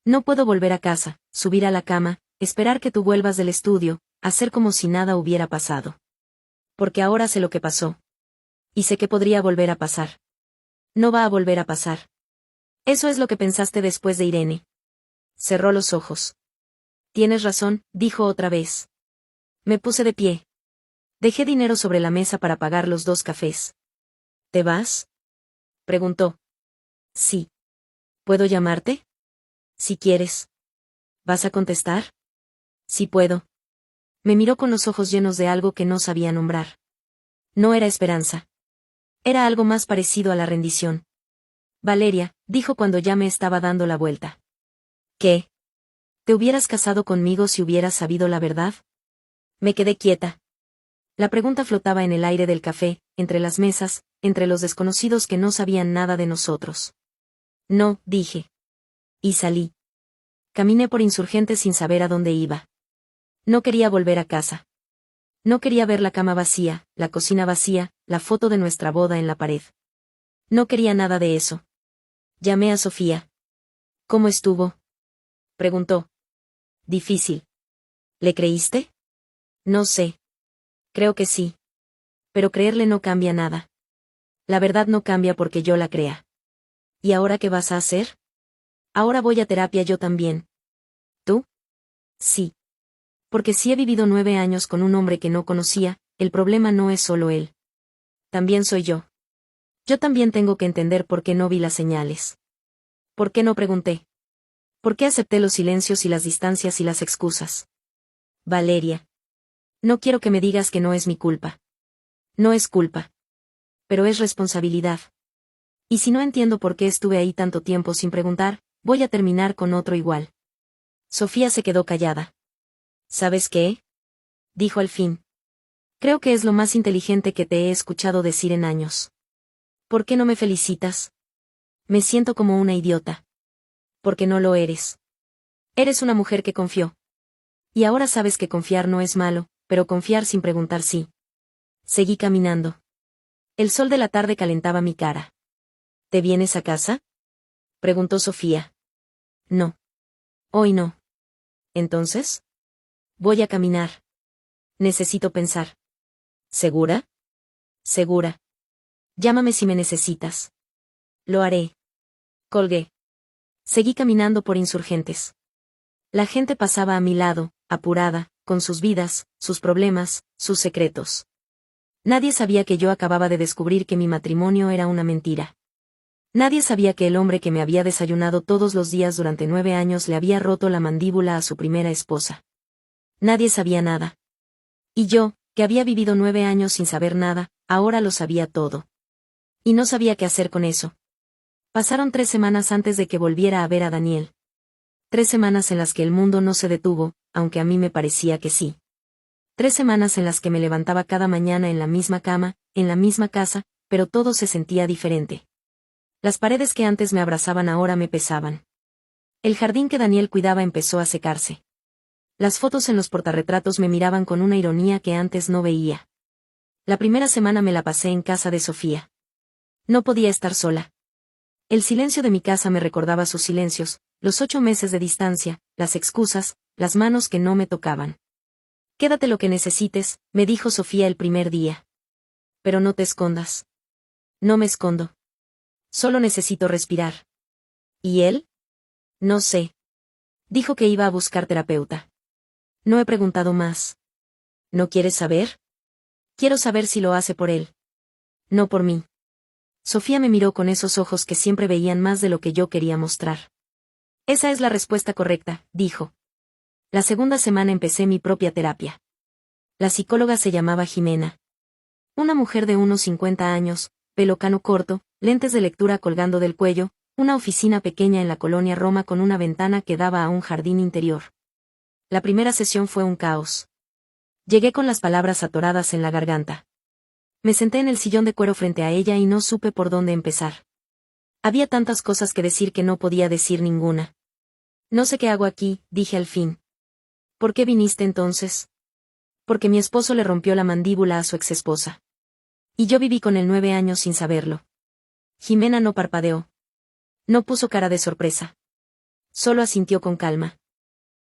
A: No puedo volver a casa, subir a la cama, esperar que tú vuelvas del estudio, hacer como si nada hubiera pasado. Porque ahora sé lo que pasó. Y sé que podría volver a pasar. No va a volver a pasar. Eso es lo que pensaste después de Irene. Cerró los ojos. Tienes razón, dijo otra vez. Me puse de pie. Dejé dinero sobre la mesa para pagar los 2 cafés. ¿Te vas? Preguntó. Sí. ¿Puedo llamarte? Si quieres. ¿Vas a contestar? Sí puedo. Me miró con los ojos llenos de algo que no sabía nombrar. No era esperanza. Era algo más parecido a la rendición. Valeria, dijo cuando ya me estaba dando la vuelta. ¿Qué? ¿Te hubieras casado conmigo si hubieras sabido la verdad? Me quedé quieta. La pregunta flotaba en el aire del café, entre las mesas, entre los desconocidos que no sabían nada de nosotros. No, dije. Y salí. Caminé por Insurgentes sin saber a dónde iba. No quería volver a casa. No quería ver la cama vacía, la cocina vacía, la foto de nuestra boda en la pared. No quería nada de eso. Llamé a Sofía. ¿Cómo estuvo? Preguntó. Difícil. ¿Le creíste? No sé. Creo que sí. Pero creerle no cambia nada. La verdad no cambia porque yo la crea. ¿Y ahora qué vas a hacer? Ahora voy a terapia yo también. ¿Tú? Sí. Porque si he vivido 9 años con un hombre que no conocía, el problema no es solo él. También soy yo. Yo también tengo que entender por qué no vi las señales. ¿Por qué no pregunté? ¿Por qué acepté los silencios y las distancias y las excusas? Valeria. No quiero que me digas que no es mi culpa. No es culpa. Pero es responsabilidad. Y si no entiendo por qué estuve ahí tanto tiempo sin preguntar, voy a terminar con otro igual. Sofía se quedó callada. ¿Sabes qué? Dijo al fin. Creo que es lo más inteligente que te he escuchado decir en años. ¿Por qué no me felicitas? Me siento como una idiota. Porque no lo eres. Eres una mujer que confió. Y ahora sabes que confiar no es malo, pero confiar sin preguntar sí. Seguí caminando. El sol de la tarde calentaba mi cara. ¿Te vienes a casa? Preguntó Sofía. No. Hoy no. ¿Entonces? Voy a caminar. Necesito pensar. ¿Segura? Segura. Llámame si me necesitas. Lo haré. Colgué. Seguí caminando por Insurgentes. La gente pasaba a mi lado, apurada, con sus vidas, sus problemas, sus secretos. Nadie sabía que yo acababa de descubrir que mi matrimonio era una mentira. Nadie sabía que el hombre que me había desayunado todos los días durante 9 años le había roto la mandíbula a su primera esposa. Nadie sabía nada. Y yo, que había vivido 9 años sin saber nada, ahora lo sabía todo. Y no sabía qué hacer con eso. Pasaron 3 semanas antes de que volviera a ver a Daniel. 3 semanas en las que el mundo no se detuvo, aunque a mí me parecía que sí. 3 semanas en las que me levantaba cada mañana en la misma cama, en la misma casa, pero todo se sentía diferente. Las paredes que antes me abrazaban ahora me pesaban. El jardín que Daniel cuidaba empezó a secarse. Las fotos en los portarretratos me miraban con una ironía que antes no veía. La primera semana me la pasé en casa de Sofía. No podía estar sola. El silencio de mi casa me recordaba sus silencios, los 8 meses de distancia, las excusas, las manos que no me tocaban. Quédate lo que necesites, me dijo Sofía el primer día. Pero no te escondas. No me escondo. Solo necesito respirar. ¿Y él? No sé. Dijo que iba a buscar terapeuta. No he preguntado más. ¿No quieres saber? Quiero saber si lo hace por él. No por mí. Sofía me miró con esos ojos que siempre veían más de lo que yo quería mostrar. Esa es la respuesta correcta, dijo. La segunda semana empecé mi propia terapia. La psicóloga se llamaba Jimena. Una mujer de unos 50 años, pelo cano corto, lentes de lectura colgando del cuello, una oficina pequeña en la colonia Roma con una ventana que daba a un jardín interior. La primera sesión fue un caos. Llegué con las palabras atoradas en la garganta. Me senté en el sillón de cuero frente a ella y no supe por dónde empezar. Había tantas cosas que decir que no podía decir ninguna. No sé qué hago aquí, dije al fin. ¿Por qué viniste entonces? Porque mi esposo le rompió la mandíbula a su exesposa. Y yo viví con él 9 años sin saberlo. Jimena no parpadeó. No puso cara de sorpresa. Solo asintió con calma.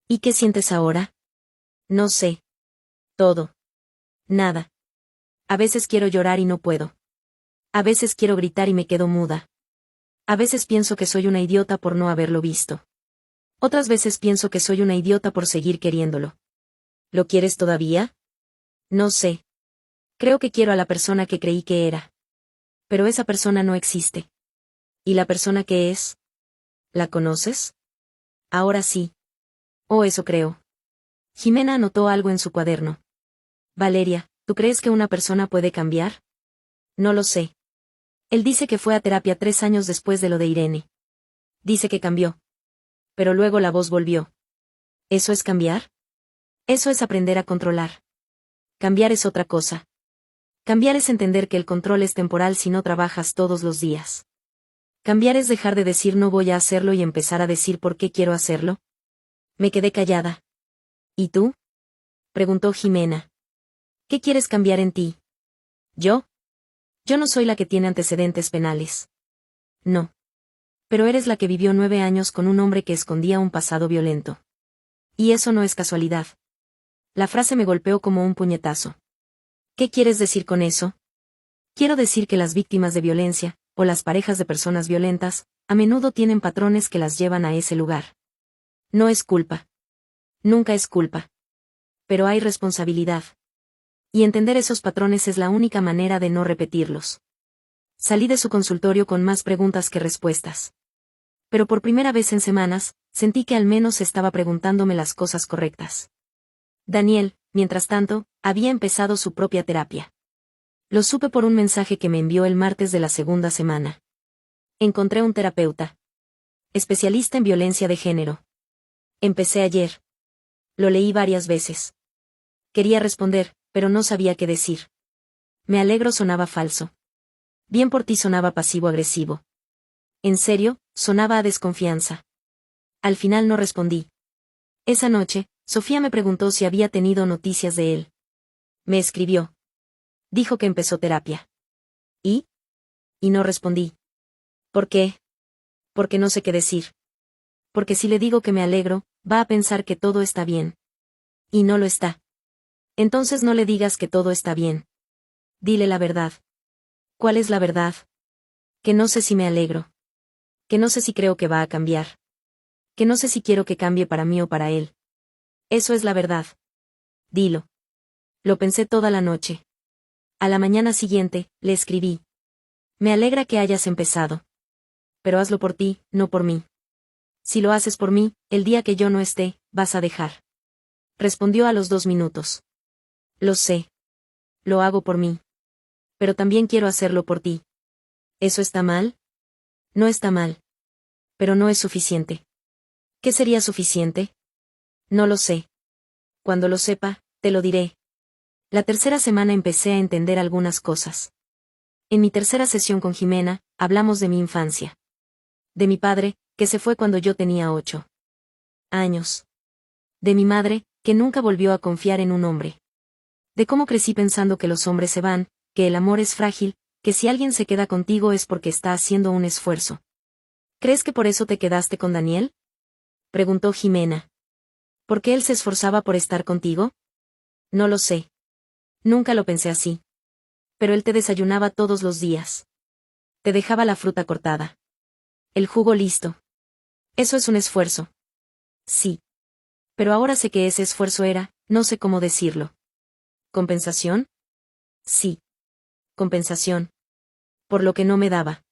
A: ¿Y qué sientes ahora? No sé. Todo. Nada. A veces quiero llorar y no puedo. A veces quiero gritar y me quedo muda. A veces pienso que soy una idiota por no haberlo visto. Otras veces pienso que soy una idiota por seguir queriéndolo. ¿Lo quieres todavía? No sé. Creo que quiero a la persona que creí que era. Pero esa persona no existe. ¿Y la persona que es? ¿La conoces? Ahora sí. Oh, eso creo. Jimena anotó algo en su cuaderno. Valeria, ¿tú crees que una persona puede cambiar? No lo sé. Él dice que fue a terapia 3 años después de lo de Irene. Dice que cambió. Pero luego la voz volvió. ¿Eso es cambiar? Eso es aprender a controlar. Cambiar es otra cosa. Cambiar es entender que el control es temporal si no trabajas todos los días. Cambiar es dejar de decir no voy a hacerlo y empezar a decir por qué quiero hacerlo. Me quedé callada. ¿Y tú? Preguntó Jimena. ¿Qué quieres cambiar en ti? ¿Yo? Yo no soy la que tiene antecedentes penales. No. Pero eres la que vivió 9 años con un hombre que escondía un pasado violento. Y eso no es casualidad. La frase me golpeó como un puñetazo. ¿Qué quieres decir con eso? Quiero decir que las víctimas de violencia, o las parejas de personas violentas, a menudo tienen patrones que las llevan a ese lugar. No es culpa. Nunca es culpa. Pero hay responsabilidad. Y entender esos patrones es la única manera de no repetirlos. Salí de su consultorio con más preguntas que respuestas. Pero por primera vez en semanas, sentí que al menos estaba preguntándome las cosas correctas. Daniel, mientras tanto, había empezado su propia terapia. Lo supe por un mensaje que me envió el martes de la segunda semana. Encontré un terapeuta. Especialista en violencia de género. Empecé ayer. Lo leí varias veces. Quería responder, pero no sabía qué decir. Me alegro sonaba falso. Bien por ti sonaba pasivo-agresivo. En serio, sonaba a desconfianza. Al final no respondí. Esa noche, Sofía me preguntó si había tenido noticias de él. Me escribió. Dijo que empezó terapia. ¿Y? Y no respondí. ¿Por qué? Porque no sé qué decir. Porque si le digo que me alegro, va a pensar que todo está bien. Y no lo está. Entonces no le digas que todo está bien. Dile la verdad. ¿Cuál es la verdad? Que no sé si me alegro. Que no sé si creo que va a cambiar. Que no sé si quiero que cambie para mí o para él. Eso es la verdad. Dilo. Lo pensé toda la noche. A la mañana siguiente, le escribí. Me alegra que hayas empezado. Pero hazlo por ti, no por mí. Si lo haces por mí, el día que yo no esté, vas a dejar. Respondió a los 2 minutos. Lo sé. Lo hago por mí. Pero también quiero hacerlo por ti. ¿Eso está mal? No está mal. Pero no es suficiente. ¿Qué sería suficiente? No lo sé. Cuando lo sepa, te lo diré. La tercera semana empecé a entender algunas cosas. En mi tercera sesión con Jimena, hablamos de mi infancia. De mi padre, que se fue cuando yo tenía 8 años. De mi madre, que nunca volvió a confiar en un hombre. De cómo crecí pensando que los hombres se van, que el amor es frágil, que si alguien se queda contigo es porque está haciendo un esfuerzo. ¿Crees que por eso te quedaste con Daniel? Preguntó Jimena. ¿Por qué él se esforzaba por estar contigo? No lo sé. Nunca lo pensé así. Pero él te desayunaba todos los días. Te dejaba la fruta cortada. El jugo listo. Eso es un esfuerzo. Sí. Pero ahora sé que ese esfuerzo era, no sé cómo decirlo. ¿Compensación? Sí. Compensación. Por lo que no me daba.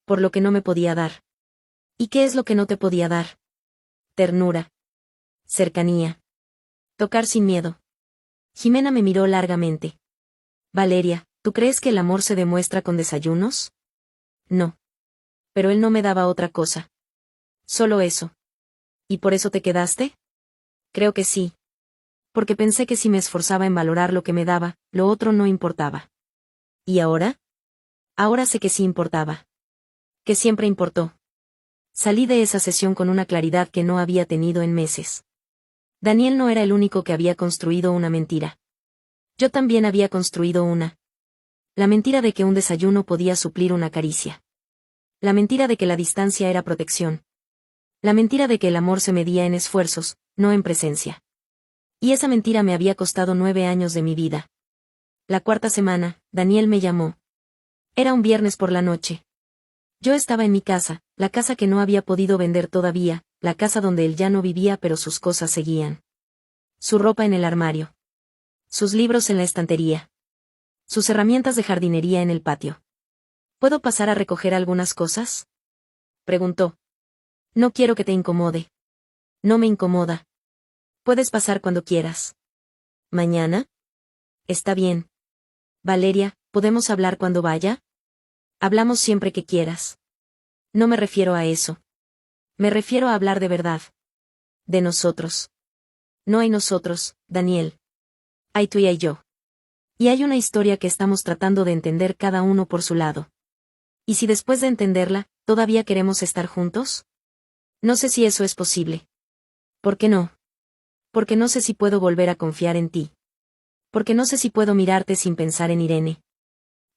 A: Por lo que no me podía dar. ¿Y qué es lo que no te podía dar? Ternura. Cercanía. Tocar sin miedo. Jimena me miró largamente. Valeria, ¿tú crees que el amor se demuestra con desayunos? No. Pero él no me daba otra cosa. Solo eso. ¿Y por eso te quedaste? Creo que sí. Porque pensé que si me esforzaba en valorar lo que me daba, lo otro no importaba. ¿Y ahora? Ahora sé que sí importaba. Que siempre importó. Salí de esa sesión con una claridad que no había tenido en meses. Daniel no era el único que había construido una mentira. Yo también había construido una. La mentira de que un desayuno podía suplir una caricia. La mentira de que la distancia era protección. La mentira de que el amor se medía en esfuerzos, no en presencia. Y esa mentira me había costado 9 años de mi vida. La cuarta semana, Daniel me llamó. Era un viernes por la noche. Yo estaba en mi casa, la casa que no había podido vender todavía, la casa donde él ya no vivía pero sus cosas seguían. Su ropa en el armario. Sus libros en la estantería. Sus herramientas de jardinería en el patio. ¿Puedo pasar a recoger algunas cosas? Preguntó. No quiero que te incomode. No me incomoda. Puedes pasar cuando quieras. ¿Mañana? Está bien. Valeria, ¿podemos hablar cuando vaya? Hablamos siempre que quieras. No me refiero a eso. Me refiero a hablar de verdad. De nosotros. No hay nosotros, Daniel. Hay tú y hay yo. Y hay una historia que estamos tratando de entender cada uno por su lado. ¿Y si después de entenderla, todavía queremos estar juntos? No sé si eso es posible. ¿Por qué no? Porque no sé si puedo volver a confiar en ti. Porque no sé si puedo mirarte sin pensar en Irene.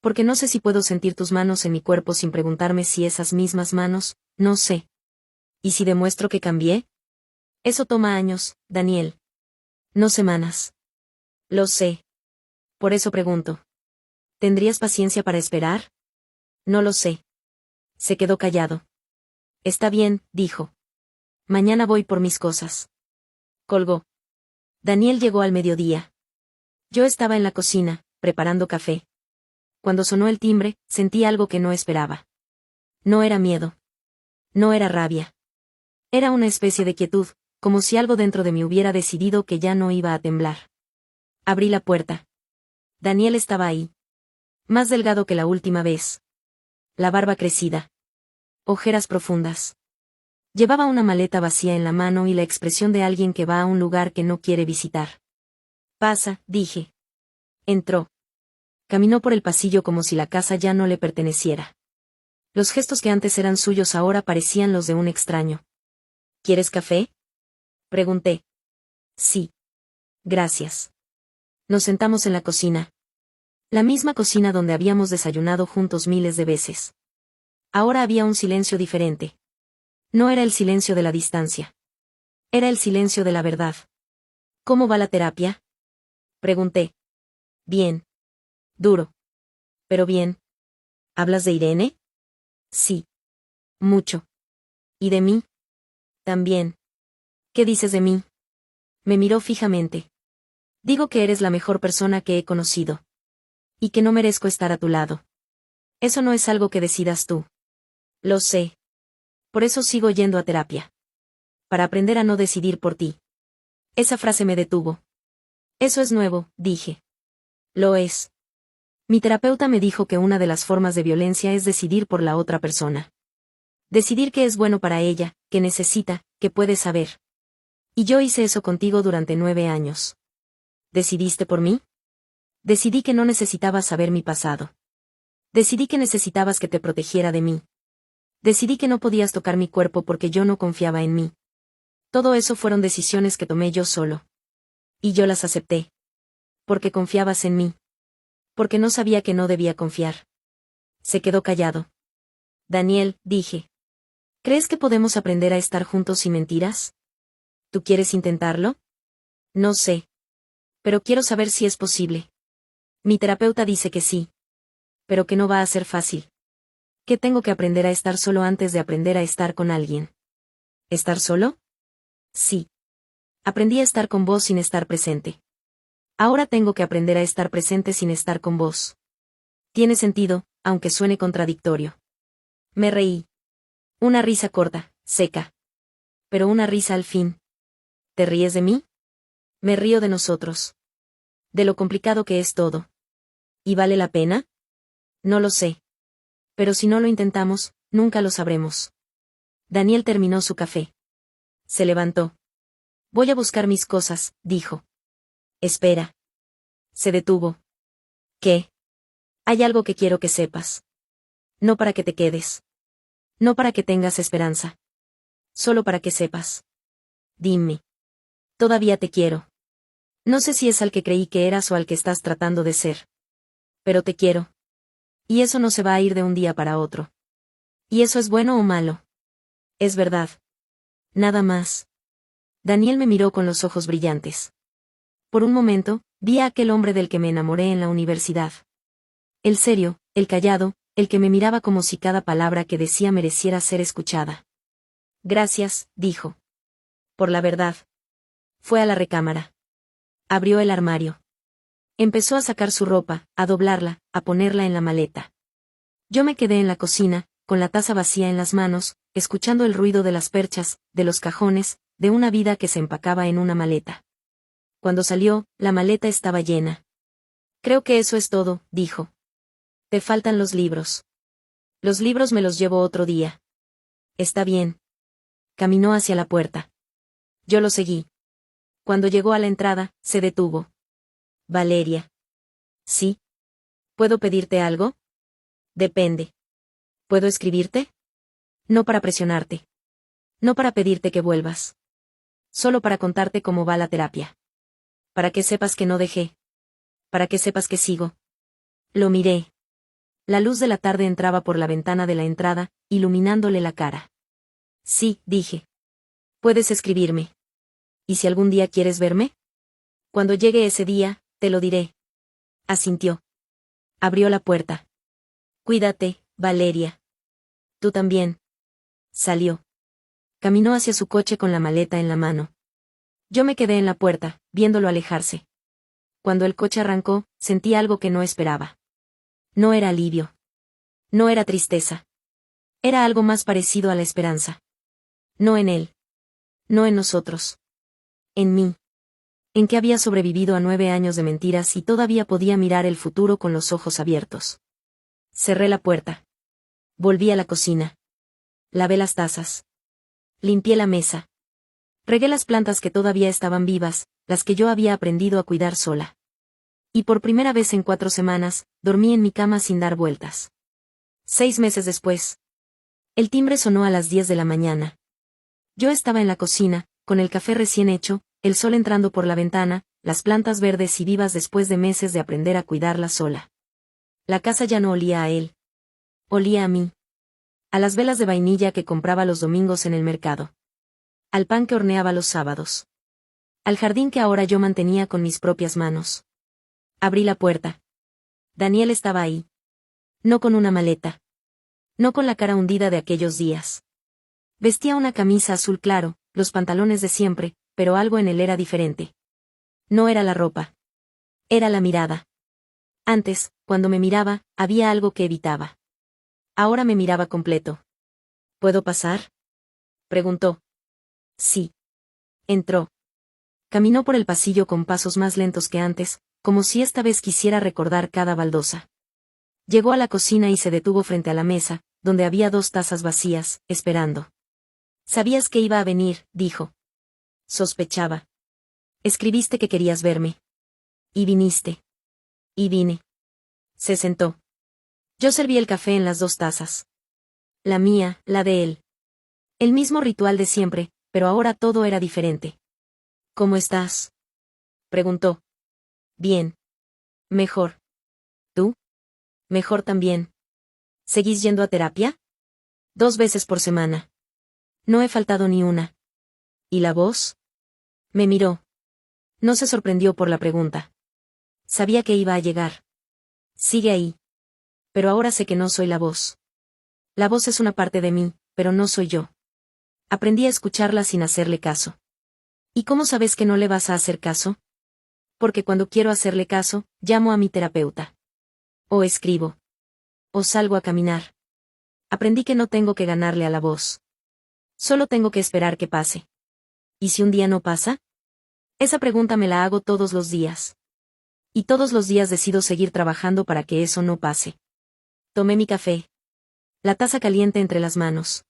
A: Porque no sé si puedo sentir tus manos en mi cuerpo sin preguntarme si esas mismas manos, no sé. ¿Y si demuestro que cambié? Eso toma años, Daniel. No semanas. Lo sé. Por eso pregunto. ¿Tendrías paciencia para esperar? No lo sé. Se quedó callado. Está bien, dijo. Mañana voy por mis cosas. Colgó. Daniel llegó al mediodía. Yo estaba en la cocina, preparando café. Cuando sonó el timbre, sentí algo que no esperaba. No era miedo. No era rabia. Era una especie de quietud, como si algo dentro de mí hubiera decidido que ya no iba a temblar. Abrí la puerta. Daniel estaba ahí. Más delgado que la última vez. La barba crecida. Ojeras profundas. Llevaba una maleta vacía en la mano y la expresión de alguien que va a un lugar que no quiere visitar. Pasa, dije. Entró. Caminó por el pasillo como si la casa ya no le perteneciera. Los gestos que antes eran suyos ahora parecían los de un extraño. ¿Quieres café? Pregunté. Sí. Gracias. Nos sentamos en la cocina. La misma cocina donde habíamos desayunado juntos miles de veces. Ahora había un silencio diferente. No era el silencio de la distancia. Era el silencio de la verdad. ¿Cómo va la terapia? Pregunté. Bien. Duro. Pero bien. ¿Hablas de Irene? Sí. Mucho. ¿Y de mí? También. ¿Qué dices de mí? Me miró fijamente. Digo que eres la mejor persona que he conocido. Y que no merezco estar a tu lado. Eso no es algo que decidas tú. Lo sé. Por eso sigo yendo a terapia. Para aprender a no decidir por ti. Esa frase me detuvo. Eso es nuevo, dije. Lo es. Mi terapeuta me dijo que una de las formas de violencia es decidir por la otra persona. Decidir qué es bueno para ella, qué necesita, qué puede saber. Y yo hice eso contigo durante 9 años. ¿Decidiste por mí? Decidí que no necesitabas saber mi pasado. Decidí que necesitabas que te protegiera de mí. Decidí que no podías tocar mi cuerpo porque yo no confiaba en mí. Todo eso fueron decisiones que tomé yo solo. Y yo las acepté. Porque confiabas en mí. Porque no sabía que no debía confiar. Se quedó callado. Daniel, dije. ¿Crees que podemos aprender a estar juntos sin mentiras? ¿Tú quieres intentarlo? No sé. Pero quiero saber si es posible. Mi terapeuta dice que sí. Pero que no va a ser fácil. Que tengo que aprender a estar solo antes de aprender a estar con alguien. ¿Estar solo? Sí. Aprendí a estar con vos sin estar presente. Ahora tengo que aprender a estar presente sin estar con vos. Tiene sentido, aunque suene contradictorio. Me reí. Una risa corta, seca. Pero una risa al fin. ¿Te ríes de mí? Me río de nosotros. De lo complicado que es todo. ¿Y vale la pena? No lo sé. Pero si no lo intentamos, nunca lo sabremos. Daniel terminó su café. Se levantó. Voy a buscar mis cosas, dijo. Espera. Se detuvo. ¿Qué? Hay algo que quiero que sepas. No para que te quedes. No para que tengas esperanza. Solo para que sepas. Dime. Todavía te quiero. No sé si es al que creí que eras o al que estás tratando de ser. Pero te quiero. Y eso no se va a ir de un día para otro. ¿Y eso es bueno o malo? Es verdad. Nada más. Daniel me miró con los ojos brillantes. Por un momento, vi a aquel hombre del que me enamoré en la universidad. El serio, el callado, el que me miraba como si cada palabra que decía mereciera ser escuchada. Gracias, dijo. Por la verdad. Fue a la recámara. Abrió el armario. Empezó a sacar su ropa, a doblarla, a ponerla en la maleta. Yo me quedé en la cocina, con la taza vacía en las manos, escuchando el ruido de las perchas, de los cajones, de una vida que se empacaba en una maleta. Cuando salió, la maleta estaba llena. Creo que eso es todo, dijo. Te faltan los libros. Los libros me los llevo otro día. Está bien. Caminó hacia la puerta. Yo lo seguí. Cuando llegó a la entrada, se detuvo. Valeria. ¿Sí? ¿Puedo pedirte algo? Depende. ¿Puedo escribirte? No para presionarte. No para pedirte que vuelvas. Solo para contarte cómo va la terapia. Para que sepas que no dejé. Para que sepas que sigo. Lo miré. La luz de la tarde entraba por la ventana de la entrada, iluminándole la cara. Sí, dije. Puedes escribirme. ¿Y si algún día quieres verme? Cuando llegue ese día, te lo diré. Asintió. Abrió la puerta. Cuídate, Valeria. Tú también. Salió. Caminó hacia su coche con la maleta en la mano. Yo me quedé en la puerta, viéndolo alejarse. Cuando el coche arrancó, sentí algo que no esperaba. No era alivio. No era tristeza. Era algo más parecido a la esperanza. No en él. No en nosotros. En mí. En que había sobrevivido a 9 años de mentiras y todavía podía mirar el futuro con los ojos abiertos. Cerré la puerta. Volví a la cocina. Lavé las tazas. Limpié la mesa. Regué las plantas que todavía estaban vivas, las que yo había aprendido a cuidar sola. Y por primera vez en 4 semanas, dormí en mi cama sin dar vueltas. 6 meses después. El timbre sonó a las 10 de la mañana. Yo estaba en la cocina, con el café recién hecho, el sol entrando por la ventana, las plantas verdes y vivas después de meses de aprender a cuidarlas sola. La casa ya no olía a él. Olía a mí. A las velas de vainilla que compraba los domingos en el mercado. Al pan que horneaba los sábados. Al jardín que ahora yo mantenía con mis propias manos. Abrí la puerta. Daniel estaba ahí. No con una maleta. No con la cara hundida de aquellos días. Vestía una camisa azul claro, los pantalones de siempre, pero algo en él era diferente. No era la ropa. Era la mirada. Antes, cuando me miraba, había algo que evitaba. Ahora me miraba completo. ¿Puedo pasar? Preguntó. Sí. Entró. Caminó por el pasillo con pasos más lentos que antes, como si esta vez quisiera recordar cada baldosa. Llegó a la cocina y se detuvo frente a la mesa, donde había 2 tazas vacías, esperando. Sabías que iba a venir, dijo. Sospechaba. Escribiste que querías verme. Y viniste. Y vine. Se sentó. Yo serví el café en las 2 tazas. La mía, la de él. El mismo ritual de siempre, pero ahora todo era diferente. ¿Cómo estás? Preguntó. Bien. Mejor. ¿Tú? Mejor también. ¿Seguís yendo a terapia? 2 veces por semana. No he faltado ni una. ¿Y la voz? Me miró. No se sorprendió por la pregunta. Sabía que iba a llegar. Sigue ahí. Pero ahora sé que no soy la voz. La voz es una parte de mí, pero no soy yo. Aprendí a escucharla sin hacerle caso. ¿Y cómo sabes que no le vas a hacer caso? Porque cuando quiero hacerle caso, llamo a mi terapeuta. O escribo. O salgo a caminar. Aprendí que no tengo que ganarle a la voz. Solo tengo que esperar que pase. ¿Y si un día no pasa? Esa pregunta me la hago todos los días. Y todos los días decido seguir trabajando para que eso no pase. Tomé mi café. La taza caliente entre las manos.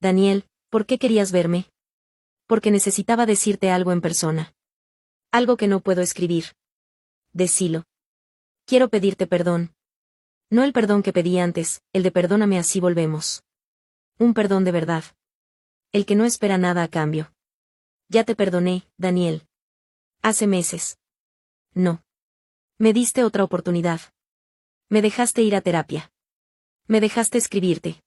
A: Daniel, ¿por qué querías verme? Porque necesitaba decirte algo en persona. Algo que no puedo escribir. Decilo. Quiero pedirte perdón. No el perdón que pedí antes, el de perdóname así volvemos. Un perdón de verdad. El que no espera nada a cambio. Ya te perdoné, Daniel. Hace meses. No. Me diste otra oportunidad. Me dejaste ir a terapia. Me dejaste escribirte.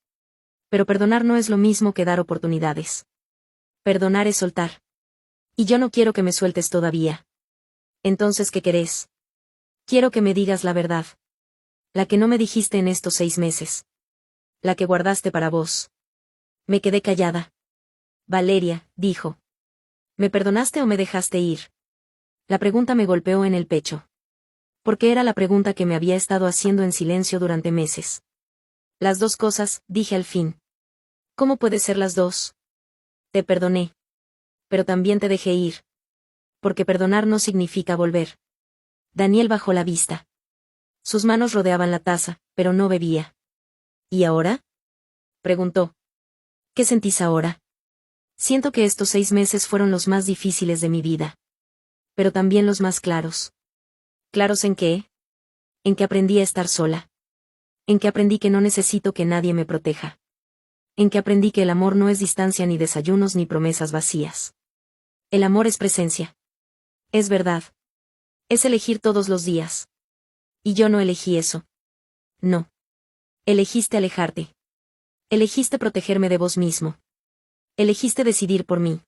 A: Pero perdonar no es lo mismo que dar oportunidades. Perdonar es soltar. Y yo no quiero que me sueltes todavía. Entonces, ¿qué querés? Quiero que me digas la verdad. La que no me dijiste en estos 6 meses. La que guardaste para vos. Me quedé callada. Valeria, dijo. ¿Me perdonaste o me dejaste ir? La pregunta me golpeó en el pecho. Porque era la pregunta que me había estado haciendo en silencio durante meses. Las dos cosas, dije al fin. ¿Cómo puede ser las dos? Te perdoné. Pero también te dejé ir. Porque perdonar no significa volver. Daniel bajó la vista. Sus manos rodeaban la taza, pero no bebía. ¿Y ahora? Preguntó. ¿Qué sentís ahora? Siento que estos 6 meses fueron los más difíciles de mi vida. Pero también los más claros. ¿Claros en qué? En que aprendí a estar sola. En que aprendí que no necesito que nadie me proteja. En que aprendí que el amor no es distancia ni desayunos ni promesas vacías. El amor es presencia. Es verdad. Es elegir todos los días. Y yo no elegí eso. No. Elegiste alejarte. Elegiste protegerme de vos mismo. Elegiste decidir por mí.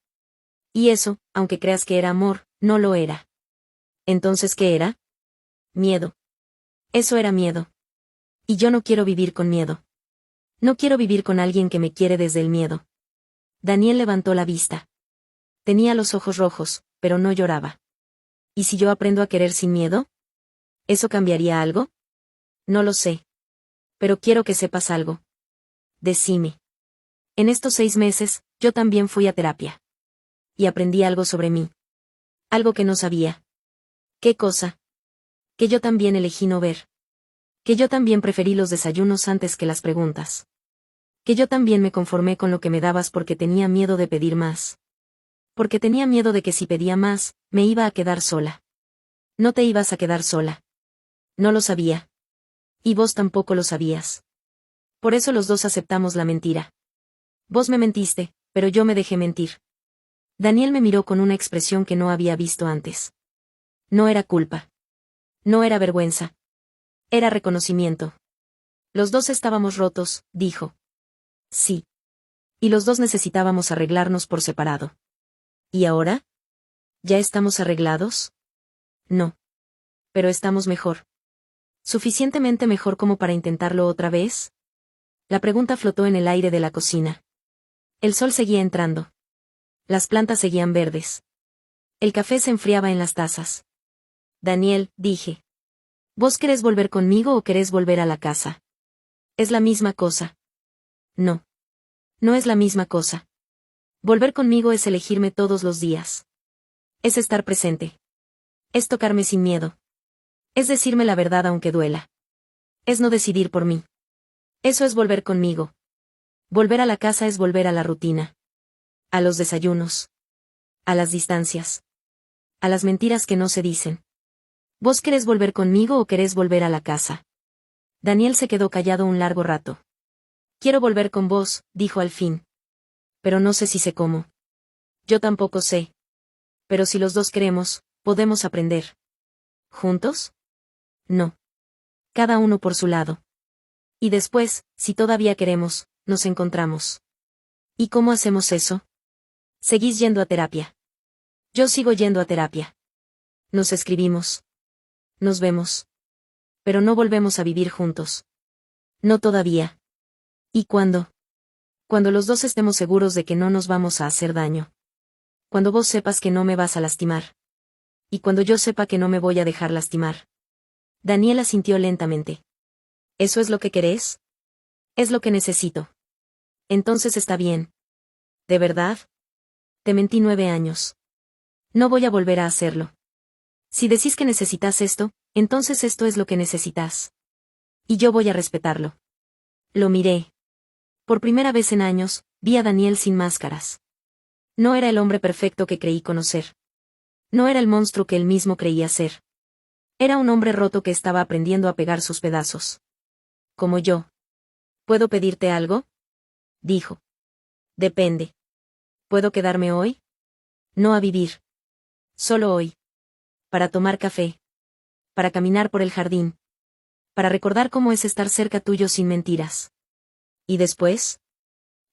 A: Y eso, aunque creas que era amor, no lo era. Entonces, ¿qué era? Miedo. Eso era miedo. Y yo no quiero vivir con miedo. No quiero vivir con alguien que me quiere desde el miedo. Daniel levantó la vista. Tenía los ojos rojos, pero no lloraba. ¿Y si yo aprendo a querer sin miedo? ¿Eso cambiaría algo? No lo sé. Pero quiero que sepas algo. Decime. En estos 6 meses, yo también fui a terapia. Y aprendí algo sobre mí. Algo que no sabía. ¿Qué cosa? Que yo también elegí no ver. Que yo también preferí los desayunos antes que las preguntas. Que yo también me conformé con lo que me dabas porque tenía miedo de pedir más. Porque tenía miedo de que si pedía más, me iba a quedar sola. No te ibas a quedar sola. No lo sabía. Y vos tampoco lo sabías. Por eso los dos aceptamos la mentira. Vos me mentiste, pero yo me dejé mentir. Daniel me miró con una expresión que no había visto antes. No era culpa. No era vergüenza. Era reconocimiento. Los dos estábamos rotos, dijo. Sí. Y los dos necesitábamos arreglarnos por separado. ¿Y ahora? ¿Ya estamos arreglados? No. Pero estamos mejor. ¿Suficientemente mejor como para intentarlo otra vez? La pregunta flotó en el aire de la cocina. El sol seguía entrando. Las plantas seguían verdes. El café se enfriaba en las tazas. Daniel, dije. ¿Vos querés volver conmigo o querés volver a la casa? Es la misma cosa. No. No es la misma cosa. Volver conmigo es elegirme todos los días. Es estar presente. Es tocarme sin miedo. Es decirme la verdad aunque duela. Es no decidir por mí. Eso es volver conmigo. Volver a la casa es volver a la rutina. A los desayunos. A las distancias. A las mentiras que no se dicen. ¿Vos querés volver conmigo o querés volver a la casa? Daniel se quedó callado un largo rato. Quiero volver con vos, dijo al fin. Pero no sé si sé cómo. Yo tampoco sé. Pero si los dos queremos, podemos aprender. ¿Juntos? No. Cada uno por su lado. Y después, si todavía queremos, nos encontramos. ¿Y cómo hacemos eso? Seguís yendo a terapia. Yo sigo yendo a terapia. Nos escribimos. Nos vemos. Pero no volvemos a vivir juntos. No todavía. ¿Y cuándo? Cuando los dos estemos seguros de que no nos vamos a hacer daño. Cuando vos sepas que no me vas a lastimar. Y cuando yo sepa que no me voy a dejar lastimar. Daniela sintió lentamente. ¿Eso es lo que querés? Es lo que necesito. Entonces está bien. ¿De verdad? Te mentí 9 años. No voy a volver a hacerlo. Si decís que necesitas esto, entonces esto es lo que necesitas. Y yo voy a respetarlo. Lo miré. Por primera vez en años, vi a Daniel sin máscaras. No era el hombre perfecto que creí conocer. No era el monstruo que él mismo creía ser. Era un hombre roto que estaba aprendiendo a pegar sus pedazos. Como yo. ¿Puedo pedirte algo? Dijo. Depende. ¿Puedo quedarme hoy? No a vivir. Solo hoy. Para tomar café. Para caminar por el jardín. Para recordar cómo es estar cerca tuyo sin mentiras. ¿Y después?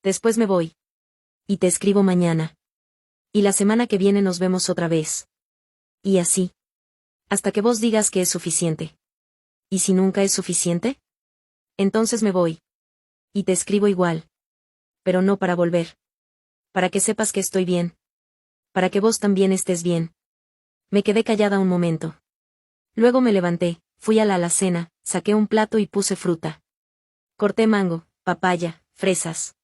A: Después me voy. Y te escribo mañana. Y la semana que viene nos vemos otra vez. Y así. Hasta que vos digas que es suficiente. ¿Y si nunca es suficiente? Entonces me voy. Y te escribo igual. Pero no para volver. Para que sepas que estoy bien. Para que vos también estés bien. Me quedé callada un momento. Luego me levanté, fui a la alacena, saqué un plato y puse fruta. Corté mango, papaya, fresas.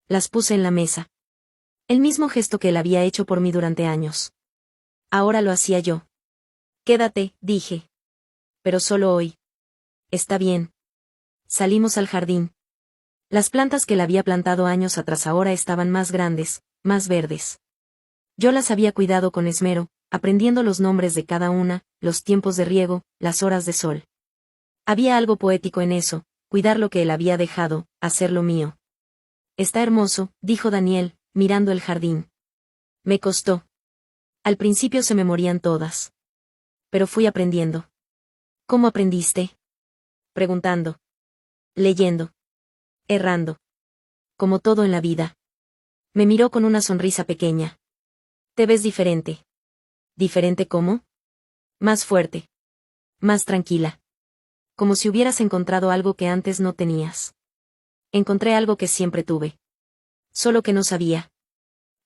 A: Las puse en la mesa. El mismo gesto que él había hecho por mí durante años. Ahora lo hacía yo. Quédate, dije. Pero solo hoy. Está bien. Salimos al jardín. Las plantas que él había plantado años atrás ahora estaban más grandes, más verdes. Yo las había cuidado con esmero, aprendiendo los nombres de cada una, los tiempos de riego, las horas de sol. Había algo poético en eso, cuidar lo que él había dejado, hacer lo mío. Está hermoso, dijo Daniel, mirando el jardín. Me costó. Al principio se me morían todas. Pero fui aprendiendo. ¿Cómo aprendiste? Preguntando. Leyendo. Errando. Como todo en la vida. Me miró con una sonrisa pequeña. Te ves diferente. ¿Diferente cómo? Más fuerte. Más tranquila. Como si hubieras encontrado algo que antes no tenías. Encontré algo que siempre tuve. Solo que no sabía.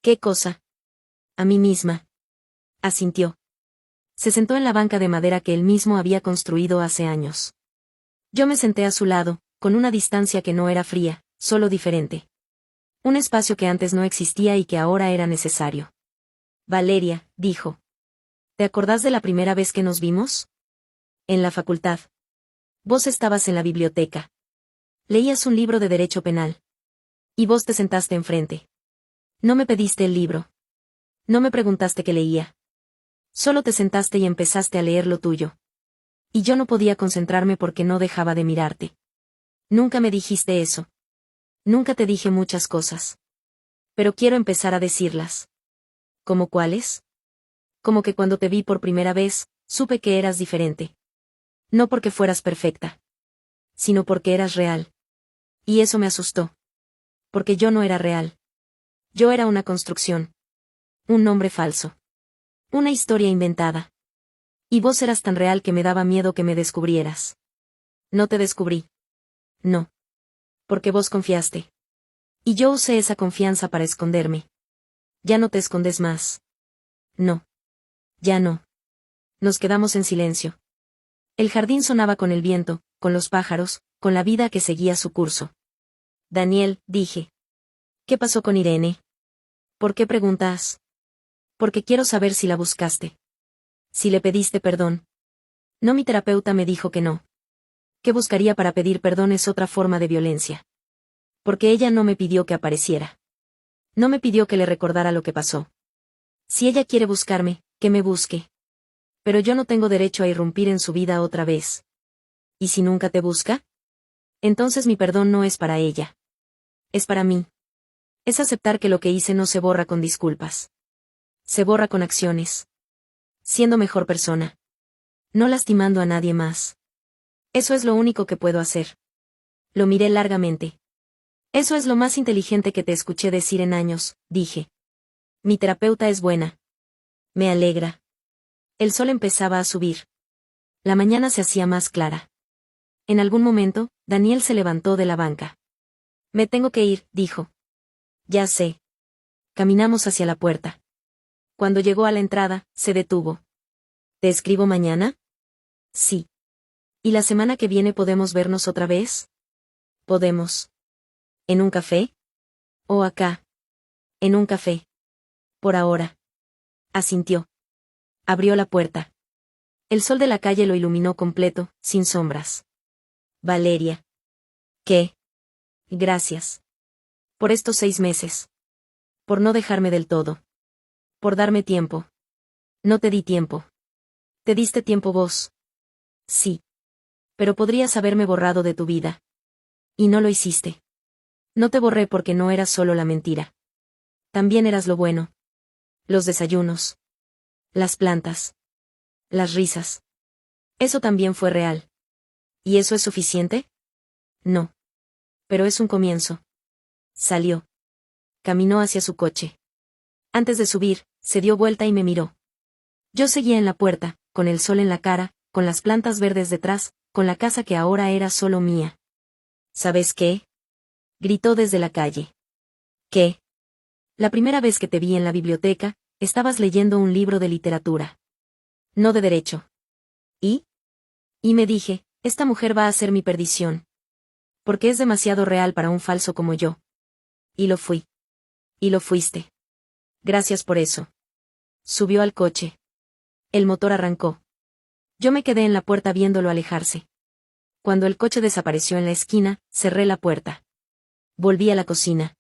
A: ¿Qué cosa? A mí misma. Asintió. Se sentó en la banca de madera que él mismo había construido hace años. Yo me senté a su lado, con una distancia que no era fría, solo diferente. Un espacio que antes no existía y que ahora era necesario. Valeria, dijo. ¿Te acordás de la primera vez que nos vimos? En la facultad. Vos estabas en la biblioteca. Leías un libro de derecho penal. Y vos te sentaste enfrente. No me pediste el libro. No me preguntaste qué leía. Solo te sentaste y empezaste a leer lo tuyo. Y yo no podía concentrarme porque no dejaba de mirarte. Nunca me dijiste eso. Nunca te dije muchas cosas. Pero quiero empezar a decirlas. ¿Cómo cuáles? Como que cuando te vi por primera vez, supe que eras diferente. No porque fueras perfecta. Sino porque eras real. Y eso me asustó. Porque yo no era real. Yo era una construcción. Un nombre falso. Una historia inventada. Y vos eras tan real que me daba miedo que me descubrieras. No te descubrí. No. Porque vos confiaste. Y yo usé esa confianza para esconderme. Ya no te escondes más. No. Ya no. Nos quedamos en silencio. El jardín sonaba con el viento, con los pájaros, con la vida que seguía su curso. Daniel, dije. ¿Qué pasó con Irene? ¿Por qué preguntas? Porque quiero saber si la buscaste. Si le pediste perdón. No, mi terapeuta me dijo que no. ¿Qué buscaría para pedir perdón? Es otra forma de violencia. Porque ella no me pidió que apareciera. No me pidió que le recordara lo que pasó. Si ella quiere buscarme, que me busque. Pero yo no tengo derecho a irrumpir en su vida otra vez. ¿Y si nunca te busca? Entonces mi perdón no es para ella. Es para mí. Es aceptar que lo que hice no se borra con disculpas. Se borra con acciones. Siendo mejor persona. No lastimando a nadie más. Eso es lo único que puedo hacer. Lo miré largamente. Eso es lo más inteligente que te escuché decir en años, dije. Mi terapeuta es buena. Me alegra. El sol empezaba a subir. La mañana se hacía más clara. En algún momento, Daniel se levantó de la banca. Me tengo que ir, dijo. Ya sé. Caminamos hacia la puerta. Cuando llegó a la entrada, se detuvo. ¿Te escribo mañana? Sí. ¿Y la semana que viene podemos vernos otra vez? Podemos. ¿En un café? ¿O acá? En un café. Por ahora. Asintió. Abrió la puerta. El sol de la calle lo iluminó completo, sin sombras. Valeria. ¿Qué? Gracias. Por estos 6 meses. Por no dejarme del todo. Por darme tiempo. No te di tiempo. ¿Te diste tiempo vos? Sí. Pero podrías haberme borrado de tu vida. Y no lo hiciste. No te borré porque no eras solo la mentira. También eras lo bueno. Los desayunos. Las plantas. Las risas. Eso también fue real. ¿Y eso es suficiente? No. Pero es un comienzo. Salió. Caminó hacia su coche. Antes de subir, se dio vuelta y me miró. Yo seguía en la puerta, con el sol en la cara, con las plantas verdes detrás, con la casa que ahora era solo mía. ¿Sabes qué? Gritó desde la calle. ¿Qué? La primera vez que te vi en la biblioteca, estabas leyendo un libro de literatura. No de derecho. ¿Y? Y me dije, esta mujer va a ser mi perdición. Porque es demasiado real para un falso como yo. Y lo fui. Y lo fuiste. Gracias por eso. Subió al coche. El motor arrancó. Yo me quedé en la puerta viéndolo alejarse. Cuando el coche desapareció en la esquina, cerré la puerta. Volví a la cocina.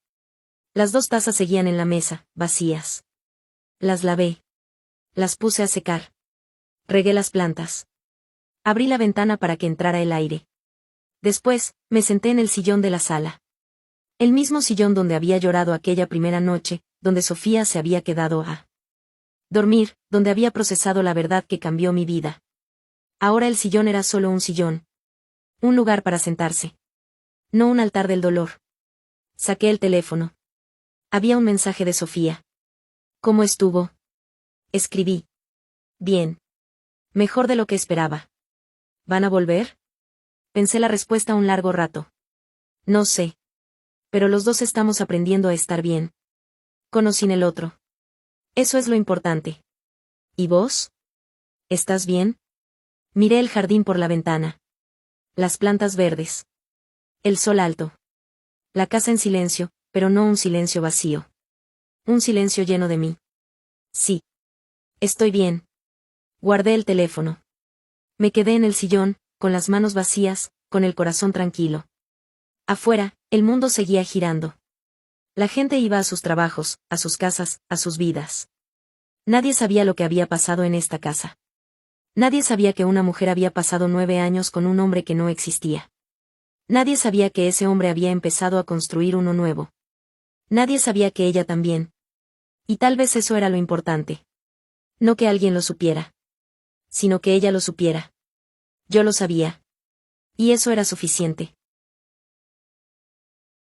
A: Las 2 tazas seguían en la mesa, vacías. Las lavé. Las puse a secar. Regué las plantas. Abrí la ventana para que entrara el aire. Después, me senté en el sillón de la sala. El mismo sillón donde había llorado aquella primera noche, donde Sofía se había quedado a dormir, donde había procesado la verdad que cambió mi vida. Ahora el sillón era solo un sillón. Un lugar para sentarse. No un altar del dolor. Saqué el teléfono. Había un mensaje de Sofía. ¿Cómo estuvo? Escribí. Bien. Mejor de lo que esperaba. ¿Van a volver? Pensé la respuesta un largo rato. No sé. Pero los dos estamos aprendiendo a estar bien. Con o sin el otro. Eso es lo importante. ¿Y vos? ¿Estás bien? Miré el jardín por la ventana. Las plantas verdes. El sol alto. La casa en silencio, pero no un silencio vacío. Un silencio lleno de mí. Sí. Estoy bien. Guardé el teléfono. Me quedé en el sillón, con las manos vacías, con el corazón tranquilo. Afuera, el mundo seguía girando. La gente iba a sus trabajos, a sus casas, a sus vidas. Nadie sabía lo que había pasado en esta casa. Nadie sabía que una mujer había pasado 9 años con un hombre que no existía. Nadie sabía que ese hombre había empezado a construir uno nuevo. Nadie sabía que ella también. Y tal vez eso era lo importante. No que alguien lo supiera. Sino que ella lo supiera. Yo lo sabía. Y eso era suficiente.